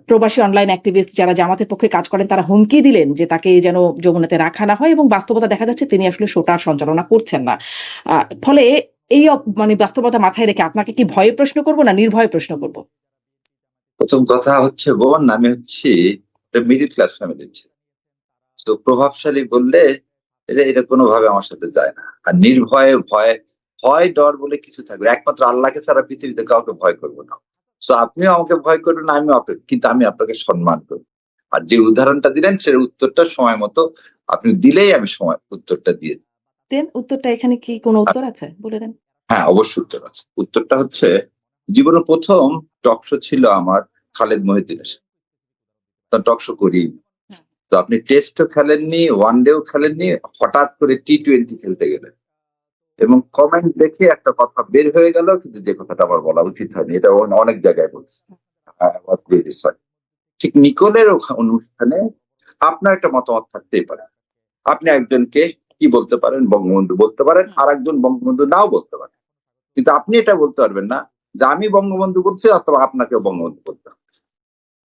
প্রবাসী online activist যারা জামাতের পক্ষে কাজ করেন তারা হুমকি দিলেন যে তাকে যেন যমুনাতে রাখা না হয়, এবং বাস্তবতা দেখা যাচ্ছে তিনি আসলে শোটার সঞ্চালনা করছেন না। ফলে এই মানে বাস্তবতা মাথায় রেখে আপনাকে কি ভয়ে প্রশ্ন করব না নির্ভয়ে প্রশ্ন করব? প্রথম কথা হচ্ছে, বোন, আমি হচ্ছি মিডিল ক্লাস ফ্যামিলির ছেলে। তো প্রভাবশালী বললে এটা কোনোভাবে আমার সাথে যায় না। আর নির্ভয়ে ভয় ডর বলে কিছু থাকবে, একমাত্র আল্লাহকে ছাড়া পৃথিবীতে কাউকে ভয় করবো না। তো আপনিও আমাকে ভয় করবেন না, আমিও কিন্তু আমি আপনাকে সম্মান করি। আর যে উদাহরণটা দিলেন সের উত্তরটা সময় মতো আপনি দিলেই আমি সময় উত্তরটা দিয়ে দিই। দেন উত্তরটা, এখানে কি কোনো উত্তর আছে বলে দেন। হ্যাঁ, অবশ্যই উত্তর আছে। উত্তরটা হচ্ছে, জীবনের প্রথম টকশো ছিল আমার খালেদ মহিউদ্দিনের সাথে। টকশো করি। তো আপনি টেস্টও খেলেননি, ওয়ান ডেও খেলেননি, হঠাৎ করে T20 খেলতে গেলেন এবং কমেন্ট দেখে একটা কথা বের হয়ে গেল, কিন্তু যে কথাটা আমার বলা উচিত হয়নি, এটা অনেক জায়গায় বলছি। ঠিক নিকোলের অনুষ্ঠানে আপনার একটা মতামত থাকতেই পারে। আপনি একজনকে কি বলতে পারেন, বঙ্গবন্ধু বলতে পারেন, আর একজন বঙ্গবন্ধু নাও বলতে পারেন, কিন্তু আপনি এটা বলতে পারবেন না যে আমি বঙ্গবন্ধু বলছি অথবা আপনাকেও বঙ্গবন্ধু বলতে হবে।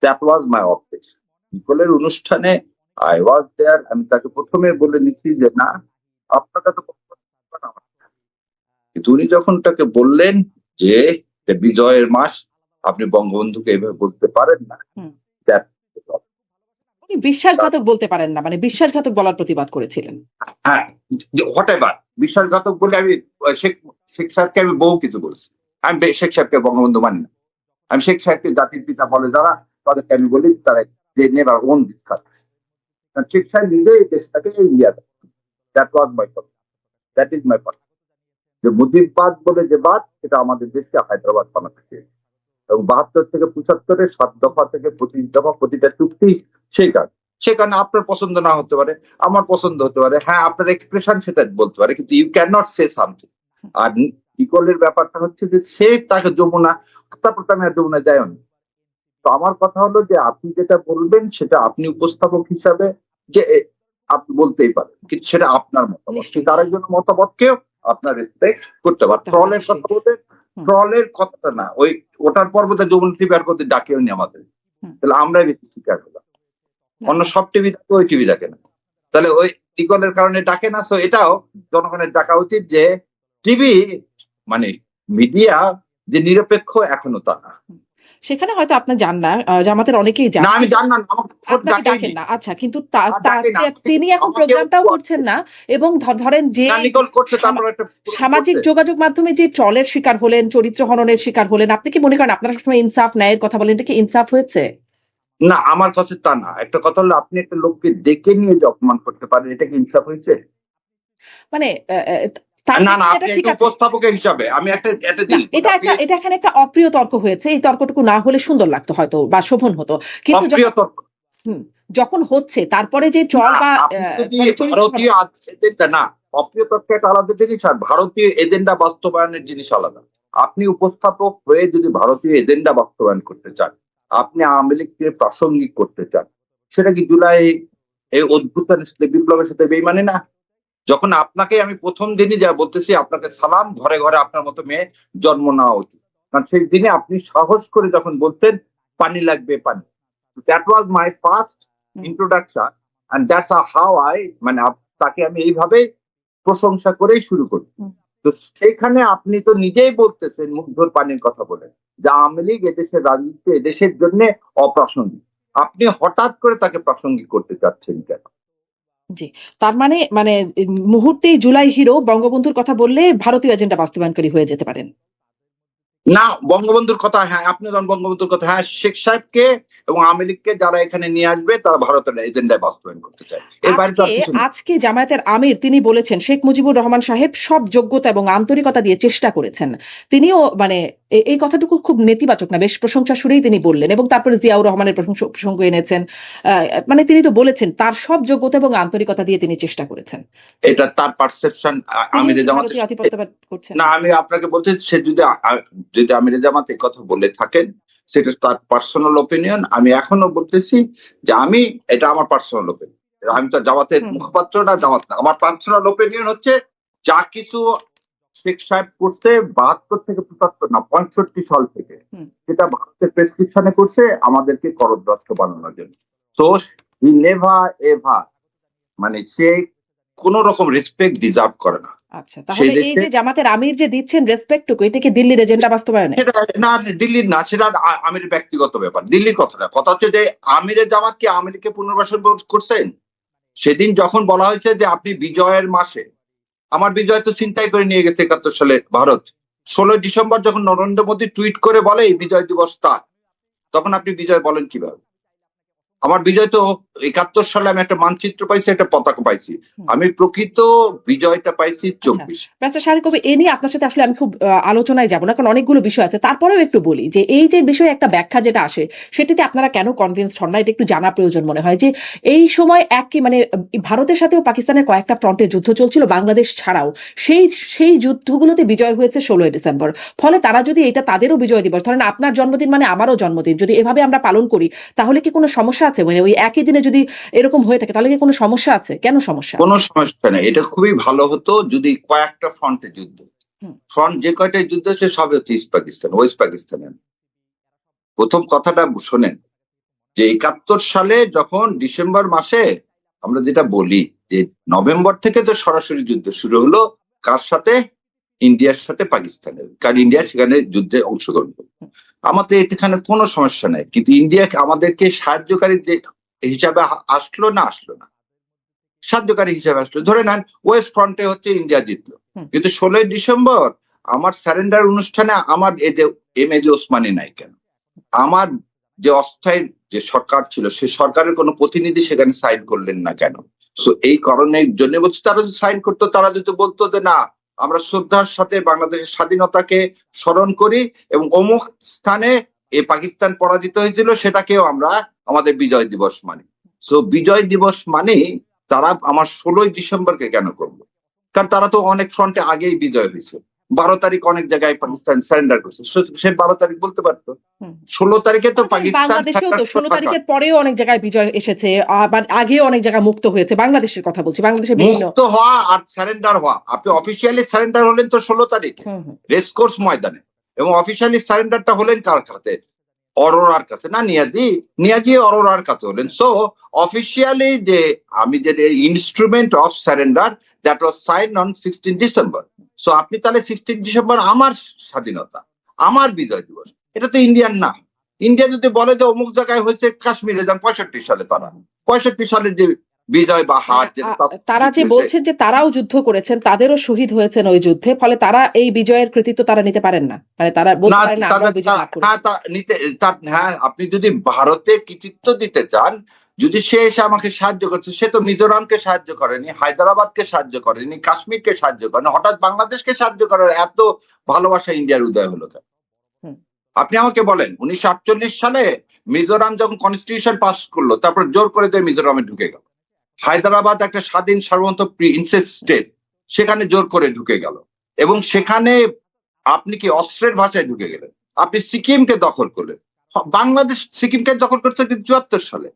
That was my objection. নিকোলের অনুষ্ঠানে আই ওয়াজ দেয়ার। আমি তাকে প্রথমে বলে নিচ্ছি যে না, আপনাকে তো কিন্তু উনি যখন তাকে বললেন যে বিজয়ের মাস, আপনি বঙ্গবন্ধুকে এভাবে বলতে পারেন না, উনি বিশ্বাসঘাতক বলতে পারেন না, মানে বিশ্বাসঘাতক বলার প্রতিবাদ করেছিলেন। হ্যাঁ, হোয়াট এভার বিশ্বাসঘাতক বলে আমি শেখ সাহেবকে আমি বহু কিছু বলছি। আমি শেখ সাহেবকে বঙ্গবন্ধু মানি না। আমি শেখ সাহেবকে জাতির পিতা বলে যারা, তাদেরকে আমি বলি তারা যে never on this country. Sheikh সাহেব নিজে এই দেশটাকে ইন্ডিয়া দেয়। That was my point, that is my point. যে মুজিববাদ বলে যে বাদ, সেটা আমাদের দেশকে হায়দ্রাবাদ বানাতে চেয়েছে, এবং 72 থেকে 75-এ 7 দফা থেকে 25 দফা প্রতিটা চুক্তি। সেখানে আপনার পছন্দ না হতে পারে, আমার পছন্দ হতে পারে, হ্যাঁ আপনার এক্সপ্রেশন সেটা বলতে পারে, কিন্তু you can not say something. আর নিকোলের ব্যাপারটা হচ্ছে যে সে তাকে যমুনা হত্যা করতে, আমি আর যমুনা যায়নি। তো আমার কথা হলো যে আপনি যেটা বলবেন সেটা আপনি উপস্থাপক হিসাবে যে আপনি বলতেই পারেন, কিন্তু সেটা আপনার মতামত, কিন্তু আরেকজন মতামতকেও আপনার রেসপেক্ট করতে পারেন। ট্রলের কথা বলতে, ট্রলের কথাটা না, ওটার পর বোধ হয় যমুনা টিভি আর করতে ডাকেও নি আমাদের, তাহলে আমরাই বেশি শিকার হলাম। অন্য সব টিভি ডাকে, ওই টিভি ডাকে না, তাহলে ওই নিকলের কারণে ডাকে না। সো এটাও জনগণের ডাকা উচিত যে টিভি মানে মিডিয়া যে নিরপেক্ষ, এখনো তা না। সেখানে হয়তো আপনি জান না, জামাতের অনেকেই জান। না, আমি জান না, আমাকে ডাকেন না। আচ্ছা, কিন্তু তিনি এখন প্রোগ্রামটাও করছেন না, এবং ধরেন যে সামাজিক যোগাযোগ মাধ্যমে যে ট্রলের শিকার হলেন, চরিত্র হননের শিকার হলেন, আপনি কি মনে করেন আপনারা সবসময় ইনসাফ ন্যায়ের কথা বলেন, এটা কি ইনসাফ হয়েছে? না, আমার কাছে তা না। একটা কথা হলো, আপনি একটা লোককে ডেকে নিয়ে যে অপমান করতে পারেন, এটা কি ইনসাফ হয়েছে? মানে না না, আপনি একটা উপস্থাপকের হিসাবে আমি একটা এটা এখানে একটা অপ্রিয় তর্ক হয়েছে। এই তর্কটুকু না হলে সুন্দর লাগতো হয়তো, বা শোভন হতো, কিন্তু যখন হচ্ছে তারপরে যে ট্রল বা ভারতীয় এজেন্ডা, না অপ্রিয় তর্ক একটা আলাদা জিনিস, আর ভারতীয় এজেন্ডা বাস্তবায়নের জিনিস আলাদা। আপনি উপস্থাপক হয়ে যদি ভারতীয় এজেন্ডা বাস্তবায়ন করতে চান, আপনি আওয়ামী লীগকে প্রাসঙ্গিক করতে চান, সেটা কি জুলাই এই অভ্যুত্থানের সাথে, বিপ্লবের সাথে বেইমানি না? যখন আপনাকে আমি প্রথম দিনই যা বলতেছি, আপনাকে সালাম, ঘরে ঘরে আপনার মতো মেয়ে জন্ম নেওয়া উচিত, কারণ সেই দিনে আপনি সাহস করে যখন বলতেন পানি লাগবে পানি, that was my first introduction, and that's how I, মানে তাকে আমি এইভাবে প্রশংসা করেই শুরু করি। তো সেখানে আপনি তো নিজেই বলতেছেন মুগ্ধর পানির কথা বলে যে আওয়ামী লীগ এদেশের রাজনীতি, এদেশের জন্য অপ্রাসঙ্গিক। আপনি হঠাৎ করে তাকে প্রাসঙ্গিক করতে চাচ্ছেন কেন? জি, তার মানে মুহূর্তেই জুলাই হিরো বঙ্গবন্ধুর কথা বললে ভারতীয় এজেন্ডা বাস্তবায়নকারী হয়ে যেতে পারেন না। বঙ্গবন্ধুর কথা, হ্যাঁ আপনি যখন বঙ্গবন্ধুর কথা, হ্যাঁ শেখ সাহেবকে এবং আওয়ামী লীগকে যারা এখানে নিয়ে আসবে তারা ভারতের এজেন্ডায় বাস্তবায়ন করতে চায়। আজকে জামায়াতের আমির তিনি বলেছেন শেখ মুজিবুর রহমান সাহেব সব যোগ্যতা এবং আন্তরিকতা দিয়ে চেষ্টা করেছেন। তিনিও এই কথাটুকু খুব নেতিবাচক না, বেশ প্রশংসা সুরেই তিনি বললেন, এবং তারপরে জিয়াউর রহমানের প্রসঙ্গ এনেছেন। তিনি তো বলেছেন তার সব যোগ্যতা এবং আন্তরিকতা দিয়ে তিনি চেষ্টা করেছেন। এটা তার পারসেপশন। আমিরে জামাত করছেন না, আমি আপনাকে বলছি, সে যদি আমিরে জামাত এই কথা বলে থাকেন, সেটা তার পার্সোনাল ওপিনিয়ন। আমি এখনো বলতেছি যে এটা আমার পার্সোনাল ওপিনিয়ন। আমি তো জামাতের মুখপাত্র না, জামাত না। আমার পার্সোনাল ওপিনিয়ন হচ্ছে যা কিছু শেখ সাহেব করছে 72 থেকে 75 না 65 সাল থেকে, হুম। সেটা ভারতের প্রেসক্রিপশনে করছে আমাদেরকে করদ্রষ্ট বানানোর জন্য। তো হি নেভার এভার, মানে সে কোন রকম রেসপেক্ট ডিজার্ভ করে না আচ্ছা, সেই তাহলে এই দেশে। যে জামাতের আমির যে দিচ্ছেন রেসপেক্টটুকু, এটা কি দিল্লির এজেন্ডা বাস্তবায়নে? সেটা না, দিল্লির না, সেটা আমির ব্যক্তিগত ব্যাপার, দিল্লির কথা না। কথা হচ্ছে যে আমিরের জামাত কি আমিরকে পুনর্বাসন করছেন? সেদিন যখন বলা হয়েছে যে আপনি বিজয়ের মাসে, আমার বিজয় তো ছিনতাই করে নিয়ে গেছে 71 সালে ভারত, 16 ডিসেম্বর যখন নরেন্দ্র মোদী টুইট করে বলে এই বিজয় দিবস তার, তখন আপনি বিজয় বলেন কিভাবে? আমার বিজয় তো 71 সালে আমি একটা মানচিত্র পাইছি, একটা পতাকা পাইছি, আমি প্রকৃত বিজয়টা পাইছি 24। ব্যারিস্টার শাহরিয়ার কবির, এ নিয়ে আপনার সাথে আসলে আমি খুব আলোচনায় যাব না, কারণ অনেকগুলো বিষয় আছে। তারপরেও একটু বলি যে এই যে বিষয়ে একটা ব্যাখ্যা যেটা আসে, সেটাতে আপনারা কেন কনভিন্স হন না, এটা একটু জানা প্রয়োজন মনে হয়। যে এই সময় একই মানে ভারতের সাথেও পাকিস্তানের কয়েকটা ফ্রন্টে যুদ্ধ চলছিল, বাংলাদেশ ছাড়াও। সেই সেই যুদ্ধগুলোতে বিজয় হয়েছে 16 ডিসেম্বর। ফলে তারা যদি এটা তাদেরও বিজয় দিবস, ধরেন আপনার জন্মদিন মানে আমারও জন্মদিন, যদি এভাবে আমরা পালন করি, তাহলে কি কোনো সমস্যা আছে? মানে ওই একই দিনে যদি এরকম হয়ে থাকে, তাহলে কি কোনো সমস্যা আছে? কেন সমস্যা? কোনো সমস্যা নেই, এটা খুবই ভালো হতো যদি কয়েকটা ফ্রন্টে যুদ্ধ, ফ্রন্ট যে কয়টাই যুদ্ধ হচ্ছে সবই হচ্ছে ইস্ট পাকিস্তান, ওয়েস্ট পাকিস্তানের। প্রথম কথাটা শোনেন, যে 71 সালে যখন ডিসেম্বর মাসে আমরা যেটা বলি যে নভেম্বর থেকে তো সরাসরি যুদ্ধ শুরু হলো, কার সাথে? ইন্ডিয়ার সাথে পাকিস্তানের, কারণ ইন্ডিয়া সেখানে যুদ্ধে অংশগ্রহণ করবে। আমাদের এখানে কোনো সমস্যা নাই, কিন্তু ইন্ডিয়া আমাদেরকে সাহায্যকারী যে হিসাবে আসলো না, আসলো না, সাহায্যকারী হিসাবে আসলো। ধরে নেন ওয়েস্ট ফ্রন্টে হচ্ছে ইন্ডিয়া জিতলো, কিন্তু 16 ডিসেম্বর আমার স্যারেন্ডার অনুষ্ঠানে আমার এই যে এমএজি ওসমানী নাই কেন? আমার যে অস্থায়ী যে সরকার ছিল সে সরকারের কোনো প্রতিনিধি সেখানে সাইন করলেন না কেন? সো এই কারণের জন্য বলছি, তারা যদি সাইন করতো, তারা যদি বলতো যে না আমরা শ্রদ্ধার সাথে বাংলাদেশের স্বাধীনতাকে স্মরণ করি এবং অমুক স্থানে এই পাকিস্তান পরাজিত হয়েছিল, সেটাকেও আমরা আমাদের বিজয় দিবস মানি। সো বিজয় দিবস মানে তারা আমার 16 ডিসেম্বরকে কেন করবো? কারণ তারা তো অনেক ফ্রন্টে আগেই বিজয় হয়েছে। 12 তারিখ অনেক জায়গায় পাকিস্তান সারেন্ডার করছে, সে 12 তারিখ বলতে পারতো। 16 তারিখে তো পাকিস্তান বাংলাদেশেও তো 16 তারিখের পরেও অনেক জায়গায় বিজয় এসেছে, আবার আগেও অনেক জায়গা মুক্ত হয়েছে। বাংলাদেশের কথা বলছি, বাংলাদেশের বিভিন্ন মুক্ত হওয়া আর সারেন্ডার হওয়া, আপনি অফিসিয়ালি সারেন্ডার হলেন তো 16 তারিখে রেসকোর্স ময়দানে, এবং অফিসিয়ালি সারেন্ডারটা হলেন কার কাছে? অরোরার কাছে না, নিয়াজি অরোরার কাছে হলেন। সো অফিসিয়ালি যে আমি যে instrument of surrender that was sign on 16 December. So আপনি তাহলে 16 ডিসেম্বর আমার স্বাধীনতা, আমার বিজয় দিবস, এটা তো ইন্ডিয়ান না। ইন্ডিয়া যদি বলে যে অমুক জায়গায় হয়েছে কাশ্মীরে, যান 65 সালে, তারা 65 সালের যে বিজয় বা হার, তারা যে বলছেন যে তারাও যুদ্ধ করেছেন, তাদেরও শহীদ হয়েছেন ওই যুদ্ধে, ফলে তারা এই বিজয়ের কৃতিত্ব তারা নিতে পারেন না, মানে তারা বলতে পারেন না আমরাও বিজয় লাভ করেছি। হ্যাঁ, আপনি যদি ভারতে কৃতিত্ব দিতে চান, যদি সে এসে আমাকে সাহায্য করছে, সে তো মিজোরামকে সাহায্য করেনি, হায়দ্রাবাদকে সাহায্য করেনি, কাশ্মীরকে সাহায্য করেনি, হঠাৎ বাংলাদেশকে সাহায্য করার এত ভালোবাসা ইন্ডিয়ার উদয় হলো কেন? আপনি আমাকে বলেন 1948 সালে মিজোরাম যখন কনস্টিটিউশন পাস করলো, তারপর জোর করে দিয়ে মিজোরামে ঢুকে গেল। হায়দ্রাবাদ একটা স্বাধীন সার্বভৌম প্রিন্সেস স্টেট, সেখানে জোর করে ঢুকে গেল, এবং সেখানে আপনি কি অস্ত্রের ভাষায় ঢুকে গেলেন। আপনি সিকিমকে দখল করলেন, বাংলাদেশ সিকিমকে দখল করছে কিন্তু 74 সালে,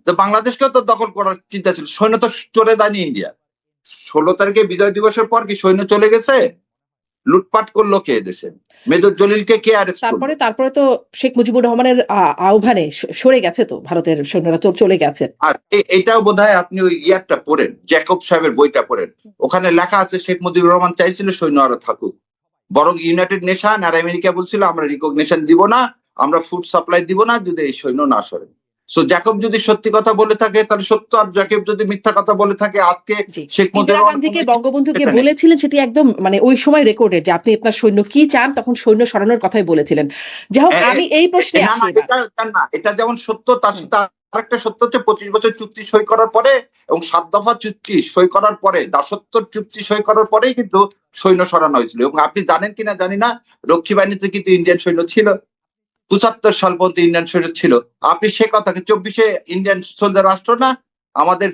তো বাংলাদেশকেও তো দখল করার চিন্তা ছিল। সৈন্য তো চলে যায়নি ইন্ডিয়া। 16 তারিখে বিজয় দিবসের পর কি সৈন্য চলে গেছে? লুটপাট করলো কে দেশে? মেজর জলিলকে কে অ্যারেস্ট করলো? তারপরে তো শেখ মুজিবুর রহমানের আহ্বানে সরে গেছে তো ভারতের সৈন্যরা, চলে গেছে। আর এটাও বোধহয় আপনি ওই ইয়ারটা পড়েন, জ্যাকব সাহেবের বইটা পড়েন, ওখানে লেখা আছে শেখ মুজিবুর রহমান চাইছিল সৈন্য আরো থাকুক, বরং ইউনাইটেড নেশন আর আমেরিকা বলছিল আমরা রিকগনিশন দিব না, আমরা ফুড সাপ্লাই দিব না যদি এই সৈন্য না সরে। সো জ্যাকব যদি সত্যি কথা বলে থাকে তাহলে সত্য, আর জ্যাকব যদি মিথ্যা কথা বলে থাকে, আজকে শেখ মুজিবুর গান্ধীকে বঙ্গবন্ধুকে বলেছিলেন, সেটি একদম মানে ওই সময় রেকর্ডেড, যে আপনি আপনার সৈন্য কি চান, তখন সৈন্য সরানোর কথাই বলেছিলেন। যাই হোক, আমি এই প্রশ্নে না, এটা যেমন সত্য, তার সাথে আরেকটা সত্য হচ্ছে 25 বছর চুক্তি সই করার পরে এবং 7 দফা চুক্তি সই করার পরে, দাসত্বর চুক্তি সই করার পরেই কিন্তু সৈন্য সরানো হয়েছিল। এবং আপনি জানেন কিনা জানি না, রক্ষী বাহিনীতে কিন্তু ইন্ডিয়ান সৈন্য ছিল, 75 সাল পর্যন্ত ইন্ডিয়ান সৈন্য ছিল। আপনি সে কথাকে 24-এ ইন্ডিয়ান সোলজার রাষ্ট্র না, আমাদের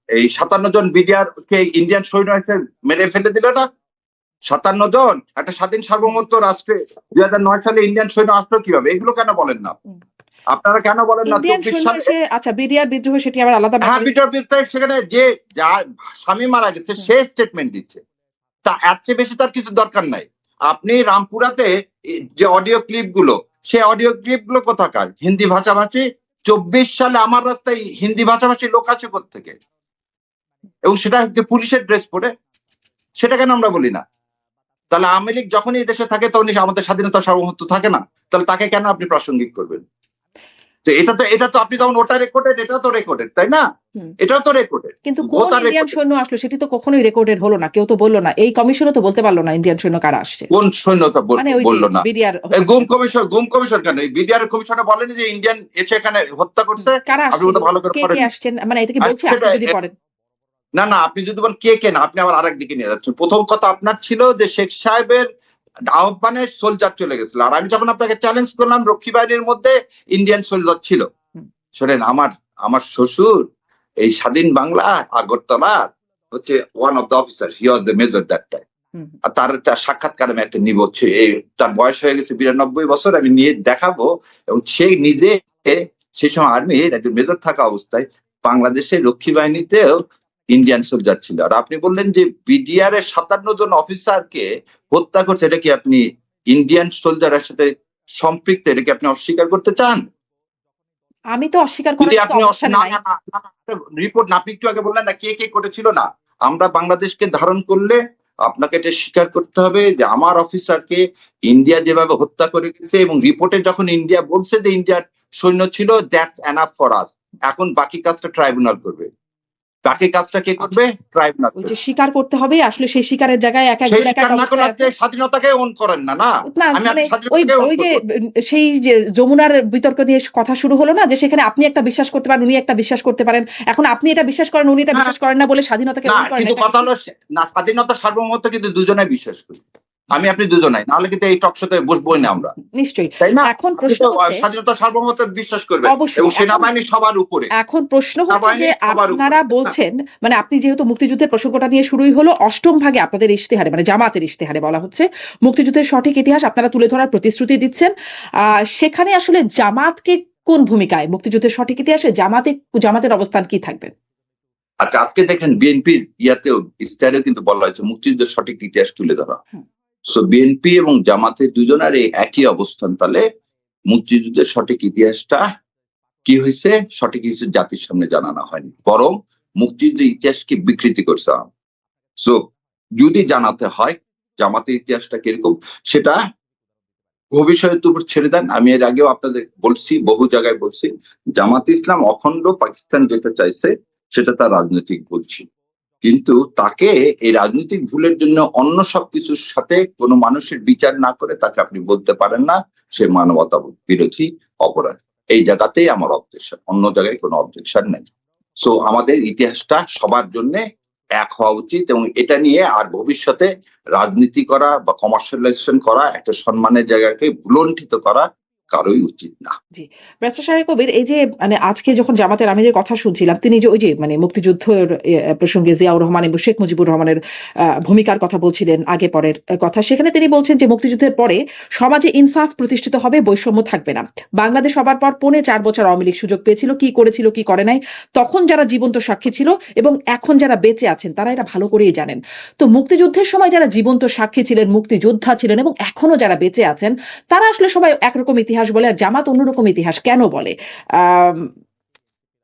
এই 57 জন বিডিআর কে ইন্ডিয়ান সৈন্য এসে মেরে ফেলে দিল না, 57 জন একটা স্বাধীন সার্বভৌমত্ব রাষ্ট্রে 2009 সালে ইন্ডিয়ান সৈন্য আসলো কিভাবে? এগুলো কেন বলেন না আপনারা? কেন বলেন না 24 সালে? আচ্ছা, বিডিআর বিদ্রোহ সেটি আবার আলাদা। হ্যাঁ, বিডিআর বিদ্রোহ, সেখানে যে স্বামী মারা গেছে সে স্টেটমেন্ট দিচ্ছে, তা এর চেয়ে বেশি তার কিছু দরকার নাই। আপনি রামপুরাতে যে অডিও ক্লিপ গুলো, সেই অডিও ক্লিপ গুলো কোথাকার? হিন্দি ভাষাভাষী। 24 সালে আমার রাস্তায় হিন্দি ভাষাভাষী লোক আছে কোত্থেকে? এবং সেটা হচ্ছে পুলিশের ড্রেস পরে। সেটা কেন আমরা বলি না? তাহলে আওয়ামী লীগ যখনই এই দেশে থাকে তখনই আমাদের স্বাধীনতা সার্বভৌমত্ব থাকে না? তাহলে তাকে কেন আপনি প্রাসঙ্গিক করবেন? তো এটা তো আপনি তখন ওটা রেকর্ডেড, এটাও তো রেকর্ডেড, তাই না? হুম। এটাও তো রেকর্ডেড। কিন্তু কোন ইন্ডিয়ান সৈন্য আসলো সেটি তো কখনোই রেকর্ডেড হলো না, কেউ তো বললো না, এই কমিশনও তো বলতে পারলো না ইন্ডিয়ান সৈন্য কারা আসছে। কোন সৈন্যতা মানে ওই বললো না? বিডিআর গুম কমিশন কেন? বিডিআর কমিশনে বলেনি যে ইন্ডিয়ান এসে এখানে হত্যা করছে? কারা আপনি আসছে, ওটা ভালো করে কে পড়েন। কে আসছেন, মানে এটা কি বলছে সেটা- আপনি যদি পড়েন? না না, আপনি যদি বলেন কে না, আপনি আবার আরেক দিকে নিয়ে যাচ্ছেন। প্রথম কথা আপনার ছিল যে শেখ সাহেবের আহ্বানে সোলজার চলে গেছিল, আর আমি যখন আপনাকে চ্যালেঞ্জ করলাম রক্ষী বাহিনীর মধ্যে ইন্ডিয়ান সোলজার ছিল। শোনেন, আমার শ্বশুর এই স্বাধীন বাংলা আগরতলার হচ্ছে one of the officer, he was the major that time. আর তার একটা সাক্ষাৎকার আমি একটা নিব, তার বয়স হয়ে গেছে 92 বছর, আমি নিয়ে দেখাবো। এবং সে নিজে সেই সময় আর্মির একজন মেজর থাকা অবস্থায় বাংলাদেশের রক্ষী বাহিনীতেও ইন্ডিয়ান সোলজার ছিল। আর আপনি বললেন যে বিডিআর এর 57 জন অফিসারকে হত্যা করছে, এটা কি আপনি ইন্ডিয়ান সোলজারের সাথে সম্পৃক্ত? এটা কি আপনি অস্বীকার করতে চান? আমি তো অস্বীকার যদি করার আপনি অবস্থানে নাই। রিপোর্ট না, আপনি একটু আগে বললেন না কে করেছিল না। আমরা বাংলাদেশকে ধারণ করলে আপনাকে এটা স্বীকার করতে হবে যে আমার অফিসারকে ইন্ডিয়া যেভাবে হত্যা করে গেছে, এবং রিপোর্টে যখন ইন্ডিয়া বলছে যে ইন্ডিয়ার সৈন্য ছিল, দ্যাটস এনাফ ফর আস। এখন বাকি কাজটা ট্রাইব্যুনাল করবে। বাকি কাজটা কে করবে? ট্রাইব্যুনাল। ওই যে স্বীকার করতে হবে, আসলে সেই স্বীকারের জায়গায় এক সেই একজন এক এক স্বীকার না করলে অবস্থায় আপনি আছে। স্বাধীনতাকে ওন করেন না। না, না আমি মানে ওই স্বাধীনতাকে ওন ওই যে করবো। সেই যে যমুনার বিতর্ক নিয়ে কথা শুরু হলো না, যে সেখানে আপনি একটা বিশ্বাস করতে পারেন, উনি একটা বিশ্বাস করতে পারেন, এখন আপনি এটা বিশ্বাস করেন, উনি এটা বিশ্বাস করেন না বলে স্বাধীনতাকে না, ওন করেন, কিন্তু এটা কথা হলো না, স্বাধীনতা সার্বভৌমত্ব কিন্তু দুজনেই বিশ্বাস করি। আমি আপনি দুজনাই, নাহলে কিন্তু এই টকশোতে বসবোই না আমরা, নিশ্চয়ই। তাই না? এখন আপনি প্রশ্ন তো হচ্ছে, স্বাধীনতা সার্বভৌমত্ব বিশ্বাস করবেন অবশ্যই, এবং এখন- সেনাবাহিনী সবার উপরে। এখন প্রশ্ন হচ্ছে সবাই যে সবার উপরে। আপনারা বলছেন, মানে আপনি যেহেতু মুক্তিযুদ্ধের প্রসঙ্গটা নিয়ে শুরুই হলো, অষ্টম ভাগে আপনাদের ইশতেহারে, মানে জামাতের ইশতেহারে বলা হচ্ছে মুক্তিযুদ্ধের সঠিক ইতিহাস আপনারা তুলে ধরার প্রতিশ্রুতি দিচ্ছেন। সেখানে আসলে জামাতকে কোন ভূমিকায়, মুক্তিযুদ্ধের সঠিক ইতিহাসে জামাতের অবস্থান কি থাকবে? আচ্ছা, আজকে দেখেন বিএনপির ইয়াতেও ইস্তাহারেও কিন্তু বলা হয়েছে মুক্তিযুদ্ধের সঠিক ইতিহাস তুলে ধরা। সো বিএনপি এবং জামাতের দুজনের এই একই অবস্থান। তাহলে মুক্তিযুদ্ধের সঠিক ইতিহাসটা কি হয়েছে, সঠিক ইতিহাস জাতির সামনে জানানো হয়নি, বরং মুক্তিযুদ্ধের ইতিহাসকে বিকৃতি করছে। সো যদি জানাতে হয় জামাতের ইতিহাসটা কিরকম, সেটা ভবিষ্যতের উপর ছেড়ে দেন। আমি এর আগেও আপনাদের বলছি, বহু জায়গায় বলছি, জামাত ইসলাম অখণ্ড পাকিস্তান যেতে চাইছে সেটা তার রাজনৈতিক ভুল ছিল, কিন্তু তাকে এই রাজনৈতিক ভুলের জন্য অন্য সবকিছুর সাথে কোনো মানুষের বিচার না করে তাকে আপনি বলতে পারেন না সে মানবতা বিরোধী অপরাধ। এই জায়গাতেই আমার অবজেকশন, অন্য জায়গায় কোনো অবজেকশন নেই। সো আমাদের ইতিহাসটা সবার জন্য এক হওয়া উচিত, এবং এটা নিয়ে আর ভবিষ্যতে রাজনীতি করা বা কমার্শিয়ালাইজেশন করা, একটা সম্মানের জায়গাকে ভুলণ্ঠিত করা কারোই উচিত না। জি, ব্যারিস্টার সাহেব কবির, এই যে মানে আজকে যখন জামাতের আমিরের কথা শুনছিলাম, তিনি যে ওই যে মানে মুক্তিযুদ্ধের প্রসঙ্গে জিয়াউর রহমান এবং শেখ মুজিবুর রহমানের ভূমিকার কথা বলছিলেন, আগে পরের কথা, সেখানে তিনি বলছেন যে মুক্তিযুদ্ধের পরে সমাজে ইনসাফ প্রতিষ্ঠিত হবে, বৈষম্য থাকবে না। বাংলাদেশ হবার পর 4.5 বছর আওয়ামী লীগ সুযোগ পেয়েছিল, কি করেছিল কি করে নাই, তখন যারা জীবন্ত সাক্ষী ছিল এবং এখন যারা বেঁচে আছেন তারা এটা ভালো করেই জানেন। তো মুক্তিযুদ্ধের সময় যারা জীবন্ত সাক্ষী ছিলেন, মুক্তিযোদ্ধা ছিলেন এবং এখনো যারা বেঁচে আছেন, তারা আসলে সবাই একরকম ইতিহাস বলে, আর জামাত অন্যরকম ইতিহাস কেন বলে?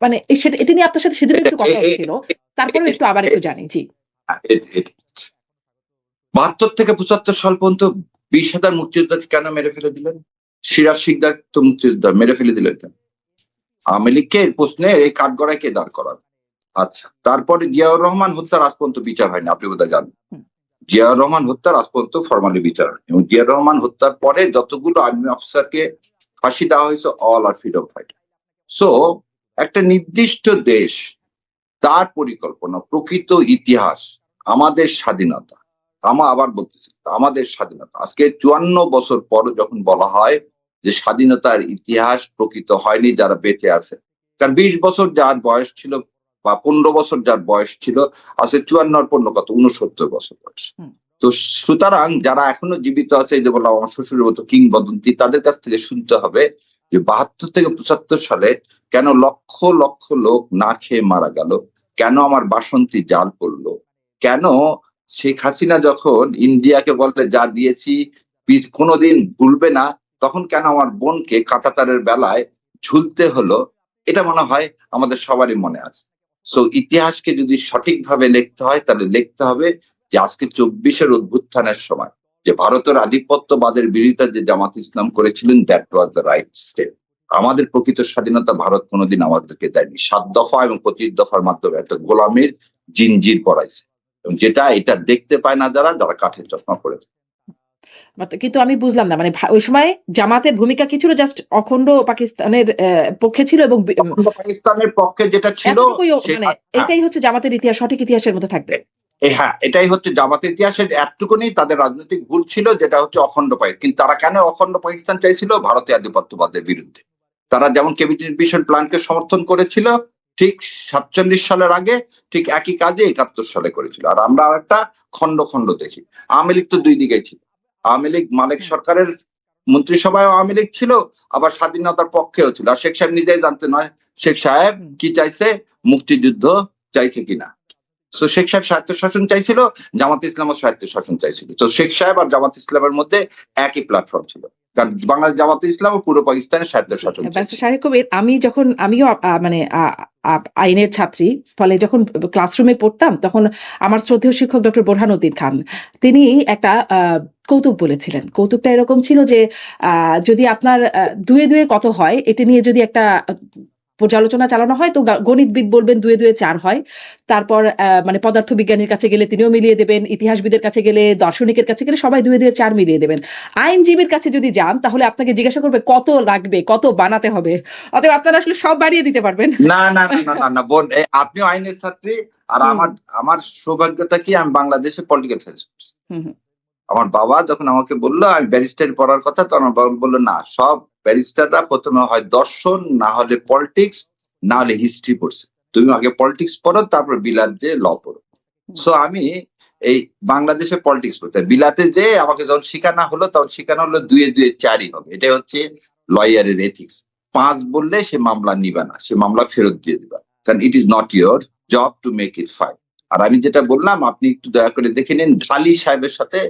মানে এটা নিয়ে আপনার সাথে সেদিন একটু কথা হচ্ছিল, তারপরে একটু আবার একটু জানি। জি, 72 থেকে 75 সাল পর্যন্ত 20,000 মুক্তিযোদ্ধাকে কেন মেরে ফেলে দিলেন? সিরাজ শিকদার তো মুক্তিযোদ্ধা, মেরে ফেলে দিলেন কেন? আওয়ামী লীগকে এই প্রশ্নে এই কাঠগড়ায় কে দাঁড় করান? আচ্ছা, তারপরে জিয়াউর রহমান হত্যার আজ পর্যন্ত বিচার হয়নি, আপনি বোধহয় জানেন। জিয়াউর রহমান হত্যার আজ পর্যন্ত ফরমালি বিচার হয়নি, এবং জিয়াউর রহমান হত্যার পরে যতগুলো আর্মি অফিসারকে ফাঁসি দেওয়া হয়েছে অল আর ফ্রিডম ফাইটার। সো একটা নির্দিষ্ট দেশ, তার পরিকল্পনা, প্রকৃত ইতিহাস, আমাদের স্বাধীনতা, আবার বলতেছি আমাদের স্বাধীনতা আজকে 54 বছর পর যখন বলা হয় যে স্বাধীনতার ইতিহাস প্রকৃত হয়নি যারা বেঁচে আছে, কারণ 20 বছর যার বয়স ছিল বা 15 বছর যার বয়স ছিল, আজকে 54 আর 15 কত, 69 বছর বয়স। তো সুতরাং যারা এখনো জীবিত আছে, এই যে বললাম আমার শ্বশুরের মতো কিংবদন্তি, তাদের কাছ থেকে শুনতে হবে যে 72 থেকে 75 সালে কেন লক্ষ লক্ষ লোক না খেয়ে মারা গেল, কেন আমার বাসন্তী জাল পড়লো, কেন শেখ হাসিনা যখন ইন্ডিয়াকে বলতে যা দিয়েছি কোনোদিন ভুলবে না, তখন কেন আমার বোনকে কাঁটাতারের বেলায় ঝুলতে হলো, এটা মনে হয় আমাদের সবারই মনে আছে। সো ইতিহাসকে যদি সঠিকভাবে লিখতে হয় তাহলে লিখতে হবে যে আজকে 24-এর অভ্যুত্থানের সময় যে ভারতের আধিপত্যবাদের বিরোধিতা যে জামাত ইসলাম করেছিলেন, that was the right step. আমাদের প্রকৃত স্বাধীনতা ভারত কোনোদিন আমাদেরকে দেয়নি। 7 দফা এবং 25 দফার মাধ্যমে একটা গোলামের জিনজির পড়াইছে, এবং এটা দেখতে পায় না যারা কাঠের চশমা পড়েছে। কিন্তু আমি বুঝলাম না, মানে ওই সময় জামাতের ভূমিকা কি ছিল? জাস্ট অখণ্ড পাকিস্তানের পক্ষে ছিল এবং অখণ্ড পাকিস্তানের পক্ষে যেটা ছিল, এতটুকুই, মানে এটাই হচ্ছে জামাতের ইতিহাস, সঠিক ইতিহাসের মধ্যে থাকবে। হ্যাঁ, এটাই হচ্ছে জামাতের ইতিহাসের এতটুকুনি তাদের রাজনৈতিক ভুল ছিল, যেটা হচ্ছে অখণ্ড পাকিস্তান। কিন্তু তারা কেন অখণ্ড পাকিস্তান চাইছিল? ভারতীয় আধিপত্যবাদের বিরুদ্ধে। তারা যেমন ক্যাবিনেট মিশন প্ল্যানকে সমর্থন করেছিল ঠিক 47 সালের আগে, ঠিক একই কাজে 71 সালে করেছিল। আর আমরা একটা খণ্ড খণ্ড দেখি। আওয়ামী লীগ তো দুই দিকেই ছিল। আওয়ামী লীগ মালিক সরকারের মন্ত্রিসভায় আওয়ামী লীগ ছিল, আবার স্বাধীনতার পক্ষেও ছিল। আর শেখ সাহেব নিজেই জানতে নয় শেখ সাহেব কি চাইছে, মুক্তিযুদ্ধ চাইছে কিনা। তো শেখ সাহেব স্বায়ত্তশাসন চাইছিল, জামাত ইসলামও স্বায়ত্তশাসন চাইছিল। তো শেখ সাহেব আর জামাত ইসলামের মধ্যে একই প্ল্যাটফর্ম ছিল, কারণ বাংলাদেশ জামাত ইসলাম ও পুরো পাকিস্তানের স্বায়ত্তশাসন। আমিও মানে আইনের ছাত্রী, ফলে যখন ক্লাসরুমে পড়তাম তখন আমার শ্রদ্ধেয় শিক্ষক ডক্টর বোরহানউদ্দিন খান, তিনি একটা কৌতুক বলেছিলেন। কৌতুকটা এরকম ছিল যে যদি আপনার দুয়ে দুয়ে কত হয় এটা নিয়ে যদি একটা পর্যালোচনা চালানো হয়, তো গণিতবিদ বলবেন 2 2 4 হয়। তারপর মানে পদার্থবিজ্ঞানীর কাছে গেলে তিনিও মিলিয়ে দেবেন, ইতিহাসবিদের কাছে গেলে, দার্শনিকের কাছে গেলে সবাই 2 2 4 মিলিয়ে দেবেন। আইনজীবীর কাছে যদি যান তাহলে আপনাকে জিজ্ঞাসা করবে কত লাগবে, কত বানাতে হবে। অতএব আপনারা আসলে সব বাড়িয়ে দিতে পারবেন। না না না না না না বোন, আপনিও আইনের ছাত্রী, আর আমার সৌভাগ্যটা কি, আমি বাংলাদেশে পলিটিক্যাল সায়েন্স পড়ছি। আমার বাবা যখন আমাকে বললো আমি ব্যারিস্টার পড়ার কথা, তখন আমার বাবা বললো না, সব ব্যারিস্টাররা প্রথমে হয় দর্শন, না হলে পলিটিক্স, না হলে হিস্ট্রি পড়ছে। তুমি আগে পলিটিক্স পড়ো, তারপর বিলাত যে ল পড়ো। সো আমি এই বাংলাদেশে পলিটিক্স পড়তে, বিলাতে যে আমাকে যখন শিখানো হলো তখন শিখানো হলো 2 2 4 হবে। এটা হচ্ছে লয়ারের এথিক্স। 5 বললে সে মামলা নিবে না, সে মামলা ফেরত দিয়ে দিবা, কারণ it is not your job to make it fine. আর আমি যেটা বললাম, আপনি একটু দয়া করে দেখে নিন, ঢালি সাহেবের সাথে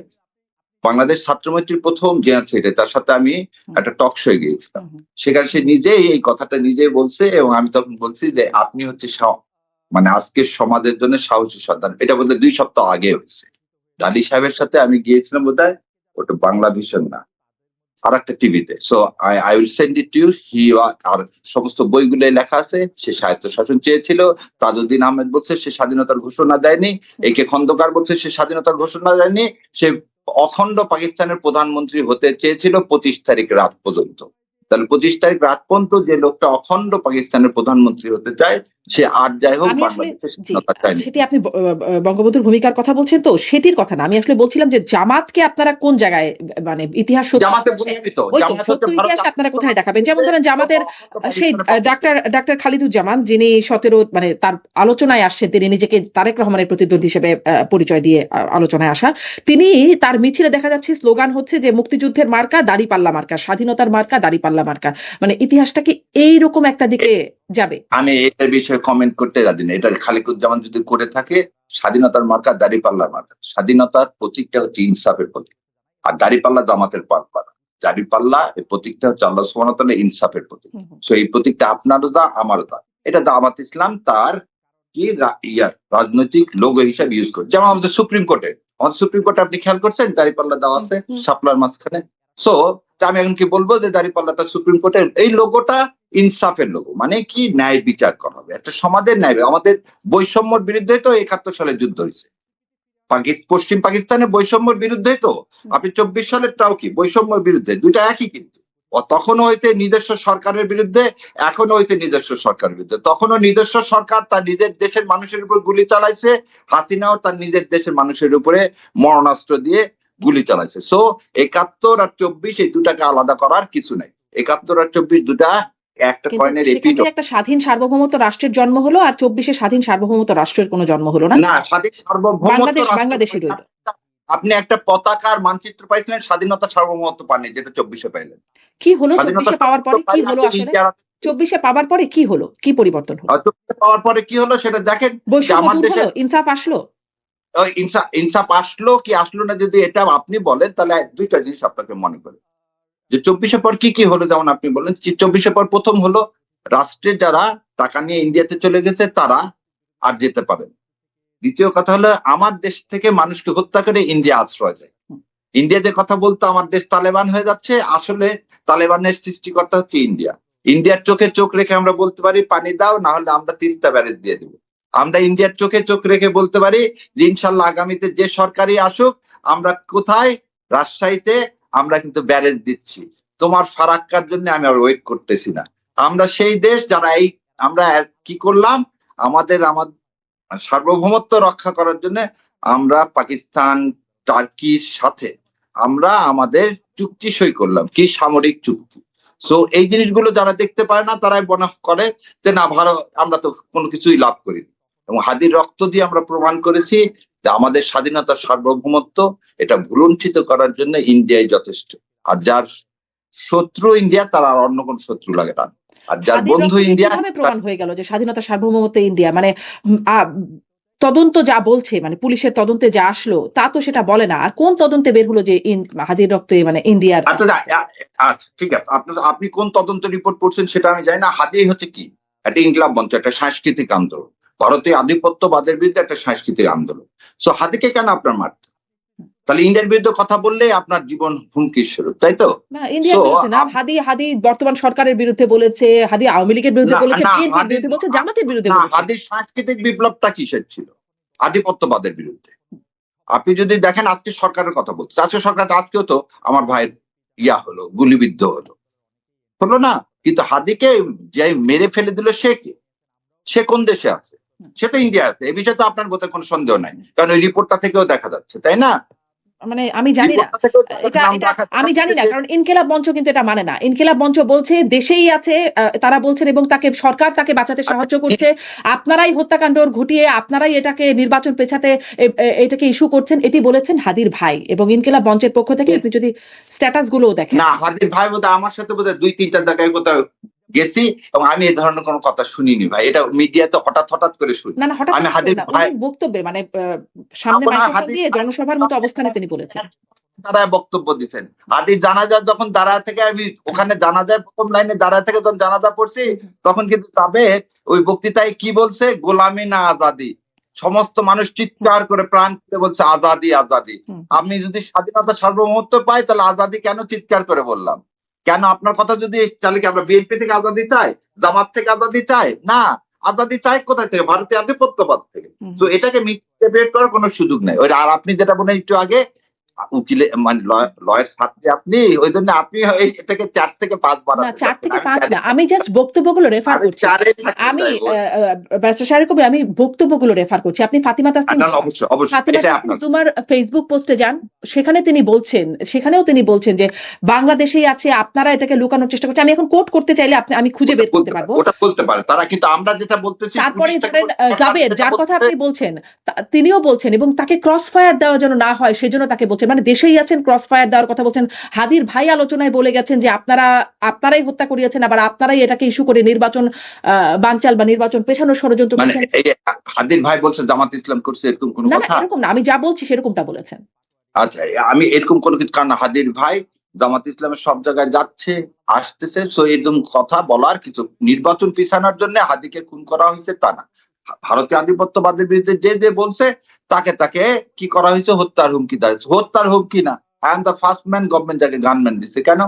বাংলাদেশ ছাত্রমৈত্রীর প্রথম জেনারেল সেক্রেটারি, তার সাথে আমি একটা টক শোয়ে গিয়েছিলাম। সেখানে সে নিজেই এই কথাটা নিজেই বলছে, এবং আমি তখন বলছি যে আপনি হচ্ছে মানে আজকের সমাজের জন্য সাহসী সন্তান। এটা বলতে 2 সপ্তাহ আগে হয়েছে। ডালি সাহেবের সাথে আমি গিয়েছিলাম বোধহয়, ওটা বাংলা ভিশন না, আর একটা টিভিতে। So I will send it to you. আর সমস্ত বইগুলো লেখা আছে। সে স্বায়ত্তশাসন চেয়েছিল। তাজউদ্দিন আহমেদ বলছে সে স্বাধীনতার ঘোষণা দেয়নি। একে খন্দকার বলছে সে স্বাধীনতার ঘোষণা দেয়নি। সে অখণ্ড পাকিস্তানের প্রধানমন্ত্রী হতে চেয়েছিল 25 তারিখ রাত পর্যন্ত। তাহলে 25 তারিখ রাত পর্যন্ত যে লোকটা অখণ্ড পাকিস্তানের প্রধানমন্ত্রী হতে চায়, সে আর যাই হোক সেটি আপনি বঙ্গবন্ধুর ভূমিকার কথা বলছেন, তো সেটির কথা না, আমি আসলে বলছিলাম যে জামাতকে আপনারা কোন জায়গায়, মানে ইতিহাস ইতিহাস আপনারা কোথায় দেখাবেন? যেমন ধরেন জামাতের সেই ডাক্তার খালিদুজ্জামান, যিনি 17 মানে তার আলোচনায় আসছেন, তিনি নিজেকে তারেক রহমানের প্রতিদ্বন্দ্বী হিসেবে পরিচয় দিয়ে আলোচনায় আসা, তিনি তার মিছিলে দেখা যাচ্ছে স্লোগান হচ্ছে যে মুক্তিযুদ্ধের মার্কা দাড়িপাল্লা মার্কা, স্বাধীনতার মার্কা দাড়িপাল্লা মার্কা। মানে ইতিহাসটা কি এইরকম একটা দিকে যাবে? আমি এটার বিষয়ে কমেন্ট করতে রাজি না। এটা খালিকুজ্জামান যদি করে থাকে, স্বাধীনতার মার্কা দাড়িপাল্লার মার্কা। স্বাধীনতার প্রতীকটা হচ্ছে ইনসাফের প্রতীক, আর দাড়িপাল্লা জামাতের পাল্লা। দাড়িপাল্লা এই প্রতীকটা হচ্ছে আল্লাহ সুবহানাহু ওয়া তাআলা ইনসাফের প্রতীক। সো এই প্রতীকটা আপনারও দা, আমারও দা। এটা জামাত ইসলাম তার কি রাজনৈতিক লোগো হিসাবে ইউজ করে। যেমন আমাদের সুপ্রিম কোর্টে আপনি খেয়াল করছেন দাড়িপাল্লা দেওয়া আছে শাপলার মাঝখানে। সো আমি এখন কি বলবো যে দাড়িপাল্লাটা সুপ্রিম কোর্টের এই লোগোটা ইনসাফের লোগো, মানে কি ন্যায় বিচার করা হবে, একটা সমাজের ন্যায়। আমাদের বৈষম্যর বিরুদ্ধে তো 71 সালে যুদ্ধ হয়েছে, পশ্চিম পাকিস্তানের বৈষম্যের বিরুদ্ধে। তো আপনি 24 সালেরটাও কি বৈষম্যের বিরুদ্ধে? দুইটা একই কিন্তু। তখনও হয়েছে নিজস্ব সরকারের বিরুদ্ধে, এখনো হয়েছে নিজস্ব সরকারের বিরুদ্ধে। তখনও নিজস্ব সরকার তার নিজের দেশের মানুষের উপর গুলি চালাইছে, হাসিনাও তার নিজের দেশের মানুষের উপরে মরণাস্ত্র দিয়ে গুলি চালাইছে। সো 71 আর 24 এই দুটাকে আলাদা করার কিছু নাই। 71 আর 24 দুটা একটা কয়েনের এপিট। একটা স্বাধীন সার্বভৌমত্ব রাষ্ট্রের জন্ম হলো, আর 24-এ স্বাধীন সার্বভৌমত্ব রাষ্ট্রের কোনো জন্ম হলো না। না, স্বাধীন সার্বভৌমত্ব বাংলাদেশে রইল। আপনি একটা পতাকার মানচিত্র পাইছিলেন, স্বাধীনতা সার্বভৌমত্ব পাননি, যেটা 24-এ পাইলেন। কি হলো 24-এ পাওয়ার পরে? কি হলো আসলে 24-এ পাওয়ার পরে? কি হলো, কি পরিবর্তন হলো? 24-এ পাওয়ার পরে কি হলো সেটা দেখেন। বৈষম্য দূর হলো, ইনসাফ আসলো। ওই ইনসাফ আসলো কি আসলো না, যদি এটা আপনি বলেন তাহলে দুইটা জিনিস আপনাকে মনে করে যে 24-এর পর কি কি হলো। যেমন আপনি বললেন 24-এর পর প্রথম হলো রাষ্ট্রে যারা টাকা নিয়ে ইন্ডিয়াতে চলে গেছে তারা আর যেতে পারে না। দ্বিতীয় কথা হলো আমার দেশ থেকে মানুষকে হত্যা করে ইন্ডিয়া আশ্রয় দেয়। ইন্ডিয়া যে কথা বলতো আমার দেশ তালেবান হয়ে যাচ্ছে, আসলে তালেবানের সৃষ্টিকর্তা হচ্ছে ইন্ডিয়া। ইন্ডিয়ার চোখে চোখ রেখে আমরা বলতে পারি পানি দাও, না হলে আমরা তিস্তা ব্যারেজ দিয়ে দেবো। আমরা ইন্ডিয়ার চোখে চোখ রেখে বলতে পারি যে ইনশাল্লাহ আগামীতে যে সরকারই আসুক, আমরা কোথায়, রাজশাহীতে আমরা কিন্তু ব্যারেজ দিচ্ছি, তোমার ফারাক্কার জন্য আমি আর ওয়েট করতেছি না। আমরা সেই দেশ যারা আমরা কি করলাম, আমাদের সার্বভৌমত্ব রক্ষা করার জন্য আমরা পাকিস্তান টার্কির সাথে আমরা আমাদের চুক্তি সই করলাম, কি সামরিক চুক্তি। সো এই জিনিসগুলো যারা দেখতে পারে না তারাই মনে করে যে না ভারত, আমরা তো কোনো কিছুই লাভ করিনি। এবং হাদির রক্ত দিয়ে আমরা প্রমাণ করেছি যে আমাদের স্বাধীনতার সার্বভৌমত্ব এটা ভুলুণ্ঠিত করার জন্য ইন্ডিয়াই যথেষ্ট। আর যার শত্রু ইন্ডিয়া তার আর অন্য কোন শত্রু লাগে না। আর যার হাদির বন্ধু রক্তে ইন্ডিয়া, কিভাবে প্রমাণ হয়ে গেল যে স্বাধীনতা সার্বভৌমত্ব ইন্ডিয়া? মানে তদন্ত যা বলছে, মানে পুলিশের তদন্তে যা আসলো তা তো সেটা বলে না। আর কোন তদন্তে বের হলো যে হাদির রক্তে মানে ইন্ডিয়ার? আচ্ছা ঠিক আছে, আপনি কোন তদন্ত রিপোর্ট পড়ছেন সেটা আমি জানি না। হাদি হচ্ছে কি একটা ইনকিলাব মঞ্চ, একটা সাংস্কৃতিক আন্দোলন, ভারতীয় আধিপত্যবাদের বিরুদ্ধে একটা সাংস্কৃতিক আন্দোলন। সো হাদিকে কেন আপনার মারতে? তাহলে ইন্ডিয়ার বিরুদ্ধে কথা বললে আপনার জীবন হুমকির স্বরূপ, তাই তো? না, ইন্ডিয়ার বিরুদ্ধে না, হাদি বর্তমান সরকারের বিরুদ্ধে বলেছে, হাদি আওয়ামী লীগের বিরুদ্ধে বলেছে, বিএনপির বিরুদ্ধে বলছে, জামাতের বিরুদ্ধে বলেছে। হাদির সাংস্কৃতিক বিপ্লবটা কিসের ছিল? আধিপত্যবাদের বিরুদ্ধে। আপনি যদি দেখেন আজকে সরকারের কথা বলছে, আজকে সরকারটা আজকেও তো আমার ভাইয়ের হলো, গুলিবিদ্ধ হলো না? কিন্তু হাদিকে যে মেরে ফেলে দিল সে কে? সে কোন দেশে আছে? সে তো ইন্ডিয়া আছে। এই বিষয়ে তো আপনার বোধহয় কোনো সন্দেহ নাই, কারণ ওই রিপোর্টটা থেকেও দেখা যাচ্ছে, তাই না? মানে আমি জানি না, আমি জানি না, কারণ ইনকিলাব মঞ্চ কিন্তু এটা মানে না। ইনকিলাব মঞ্চ বলছে দেশেই আছে, তারা বলছেন, এবং তাকে সরকার তাকে বাঁচাতে সাহায্য করছে। আপনারাই হত্যাকাণ্ড ঘটিয়ে আপনারাই এটাকে নির্বাচন পেছাতে এটাকে ইস্যু করছেন, এটি বলেছেন হাদির ভাই। এবং ইনকিলাব মঞ্চের পক্ষ থেকে আপনি যদি স্ট্যাটাস গুলো দেখেন, না হাদির ভাই বোধহয় আমার সাথে বোধহয় 2-3টা জায়গায় কোথাও গেছি এবং আমি এই ধরনের কোনো কথা শুনিনি ভাই। এটা মিডিয়াতে হঠাৎ করে শুনি। না হঠাৎ আমি হাদির ভাই বক্তব্যে মানে সামনে মাইক্রোফোন দিয়ে জনসভার মতো অবস্থানে তিনি বলেছেন, দাঁড়ায় বক্তব্য দিচ্ছেন। হাদির জানাজা যখন দাঁড়ায় থেকে আমি ওখানে জানাজায় প্রথম লাইনে দাঁড়ায় থেকে যখন জানাজা পড়ছি, তখন কিন্তু তবে ওই বক্তৃতায় কি বলছে, গোলামি না আজাদি। সমস্ত মানুষ চিৎকার করে প্রাণ খুলে বলছে আজাদি আজাদি। আমি যদি স্বাধীনতা সার্বভৌমত্ব পাই তাহলে আজাদি কেন চিৎকার করে বললাম? কেন আপনার কথা যদি তাহলে কি আমরা বিএনপি থেকে আজাদি চাই, জামাত থেকে আজাদি চাই? না, আজাদি চাই কোথায় থেকে? ভারতীয় আধিপত্যবাদ থেকে। তো এটাকে মিথ্যে করার কোনো সুযোগ নেই। ওই আর আপনি যেটা বলেন একটু আগে, উকিলে মানে লয়ের ছাত্রী আপনি, ওই জন্য আপনি এটাকে 4 থেকে 5 বাড়াতে। না 4 থেকে 5 না, আমি জাস্ট বক্তব্যগুলো রেফার করছি। আমি ব্যারিস্টার শাহরিয়ার কবির, আমি বক্তব্যগুলো রেফার করছি। আপনি ফাতিমা তাসনিম জুমার ফেসবুক পোস্টে যান, সেখানে তিনি বলছেন, সেখানেও তিনি বলছেন যে বাংলাদেশেই আছে, আপনারা এটাকে লুকানোর চেষ্টা করছেন। আমি এখন কোট করতে চাইলে আমি খুঁজে বের করতে পারবো, ওটা বলতে পারে তারা, কিন্তু আমরা যেটা বলতেছি। তারপরে ধরেন জাবের, যার কথা আপনি বলছেন, তিনিও বলছেন, এবং তাকে ক্রস ফায়ার দেওয়া যেন না হয় সেজন্য তাকে বলছেন, মানে দেশেই আছেন, ক্রস ফায়ার দেওয়ার কথা বলছেন। হাদির ভাই আলোচনায় বলে গেছেন যে আপনারাই হত্যা করিয়েছেন, আবার আপনারাই এটাকে ইস্যু করে নির্বাচন বানচাল বা নির্বাচন পেছানোর ষড়যন্ত্র করছেন। হাদির ভাই বলছে জামাত ইসলাম করছে, এরকম কোনো কথা? এরকম না, আমি যা বলছি সেরকমটা বলেছেন। আচ্ছা, আমি এরকম কোনো কিছু, কারণ হাদির ভাই জামাত ইসলামের সব জায়গায় যাচ্ছে আসতেছে, সো এরকম কথা বলার কিছু, নির্বাচন পিছানোর জন্য হাদিকে খুন করা হয়েছে তা না। ভারতীয় আধিপত্যবাদের বিরুদ্ধে যে বলছে তাকে কি করা হয়েছে, হত্যার হুমকি দেওয়া হয়েছে। হত্যার হুমকি না, I am the first man, government যাকে গানম্যান দিচ্ছে কেন?